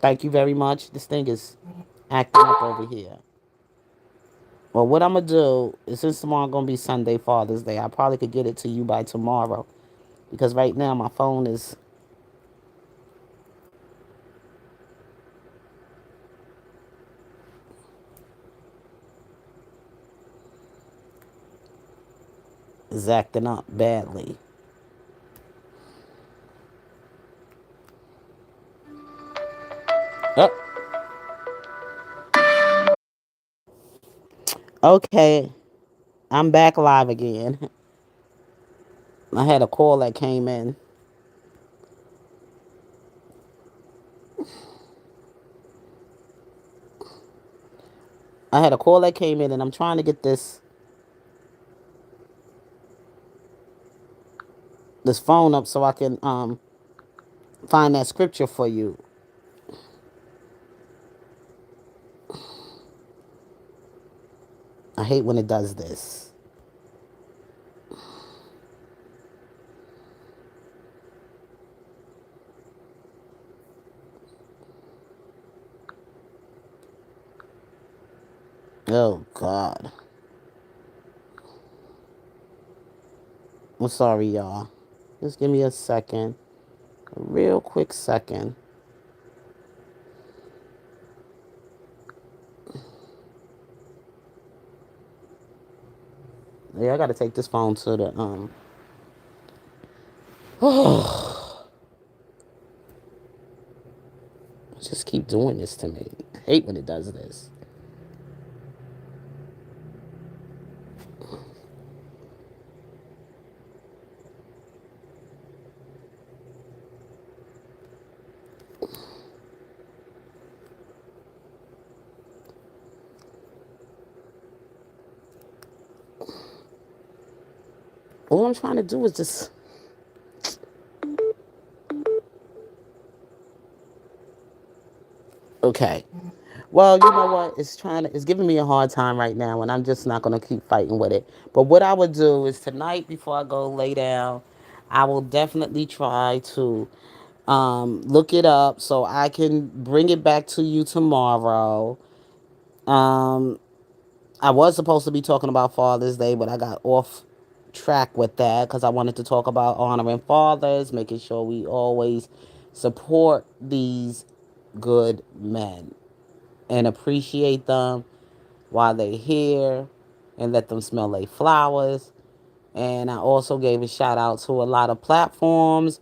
Thank you very much. This thing is acting up over here. Well, what I'm gonna do is since tomorrow gonna be Sunday, Father's Day, I probably could get it to you by tomorrow because right now my phone is acting up badly. Oh, okay, I'm back live again. I had a call that came in. I had a call that came in, and I'm trying to get this phone up so I can find that scripture for you. I hate when it does this. Oh God. I'm sorry, y'all. Just give me a second. A real quick second. Yeah, I gotta take this phone to the. Just keep doing this to me. I hate when it does this. All I'm trying to do is just. Okay. Well, you know what? It's giving me a hard time right now, and I'm just not gonna keep fighting with it. But what I would do is tonight, before I go lay down, I will definitely try to look it up so I can bring it back to you tomorrow. Um, I was supposed to be talking about Father's Day, but I got off track with that because I wanted to talk about honoring fathers, making sure we always support these good men and appreciate them while they're here and let them smell their flowers. And I also gave a shout out to a lot of platforms.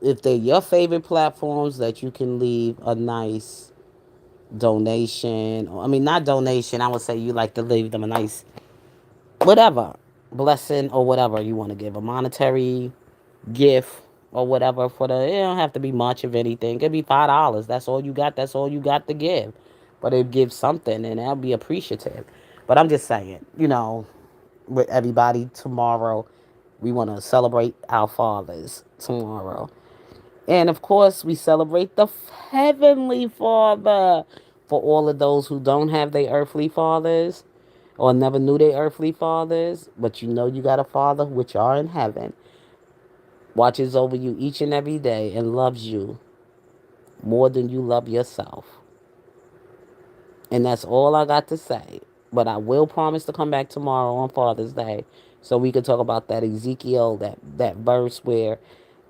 If they're your favorite platforms, that you can leave a nice donation. I mean, not donation. I would say you like to leave them a nice whatever blessing or whatever you want to give, a monetary gift or whatever. For the, it don't have to be much of anything. It could be $5. That's all you got. That's all you got to give. but it gives something, and I'll be appreciative. But I'm just saying, with everybody tomorrow, we want to celebrate our fathers tomorrow. And of course, we celebrate the Heavenly Father for all of those who don't have their earthly fathers or never knew their earthly fathers, but you got a Father which are in heaven, watches over you each and every day, and loves you more than you love yourself. And that's all I got to say. But I will promise to come back tomorrow on Father's Day so we can talk about that Ezekiel, that verse where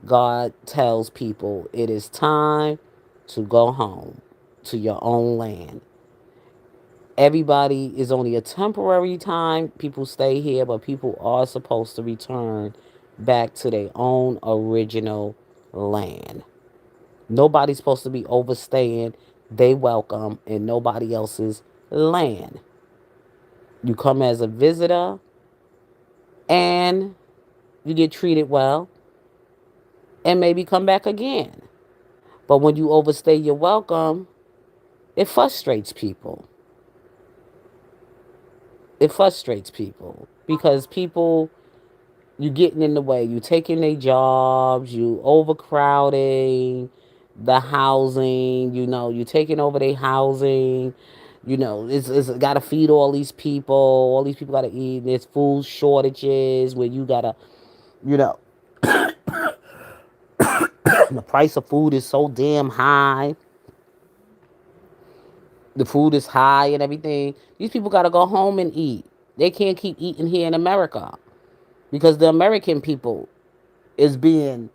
God tells people it is time to go home to your own land. Everybody is only a temporary time. People stay here, but people are supposed to return back to their own original land. Nobody's supposed to be overstaying they welcome in nobody else's land. You come as a visitor and you get treated well and maybe come back again. But when you overstay your welcome, it frustrates people. It frustrates people because people, you getting in the way. You taking their jobs. You overcrowding the housing. You taking over their housing. It's got to feed all these people. All these people got to eat. There's food shortages where you got to, you know, the price of food is so damn high. The food is high and everything. These people got to go home and eat. They can't keep eating here in America because the American people is being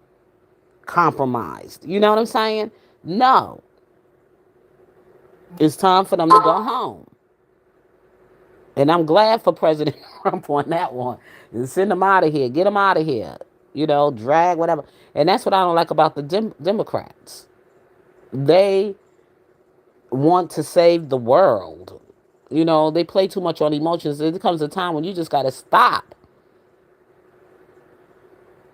compromised. You know what I'm saying? No. It's time for them to go home. And I'm glad for President Trump on that one. And send them out of here. Get them out of here. Drag, whatever. And that's what I don't like about the Democrats. They want to save the world. They play too much on emotions. There comes a time when you just got to stop.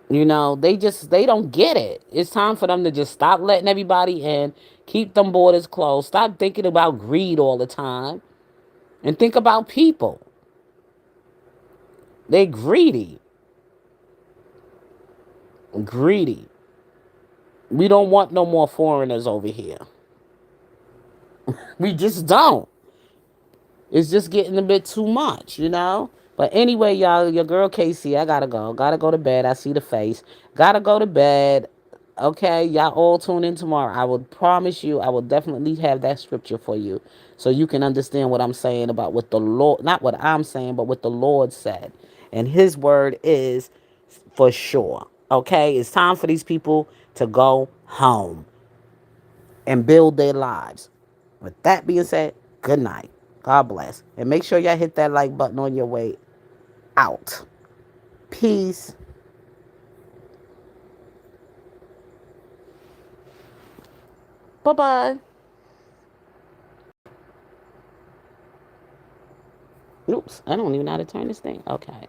They don't get it. It's time for them to just stop letting everybody in, keep them borders closed, stop thinking about greed all the time, and think about people. They greedy. Greedy. We don't want no more foreigners over here. We just don't. It's just getting a bit too much. But anyway, y'all, your girl Casey, I gotta go. Gotta go to bed. I see the face. Gotta go to bed. Okay, y'all all tune in tomorrow. I will promise you, I will definitely have that scripture for you so you can understand what I'm saying about what the Lord, not what I'm saying, but what the Lord said. And his word is for sure. Okay, it's time for these people to go home and build their lives. With that being said, good night. God bless. And make sure y'all hit that like button on your way out. Peace. Bye-bye. Oops, I don't even know how to turn this thing. Okay.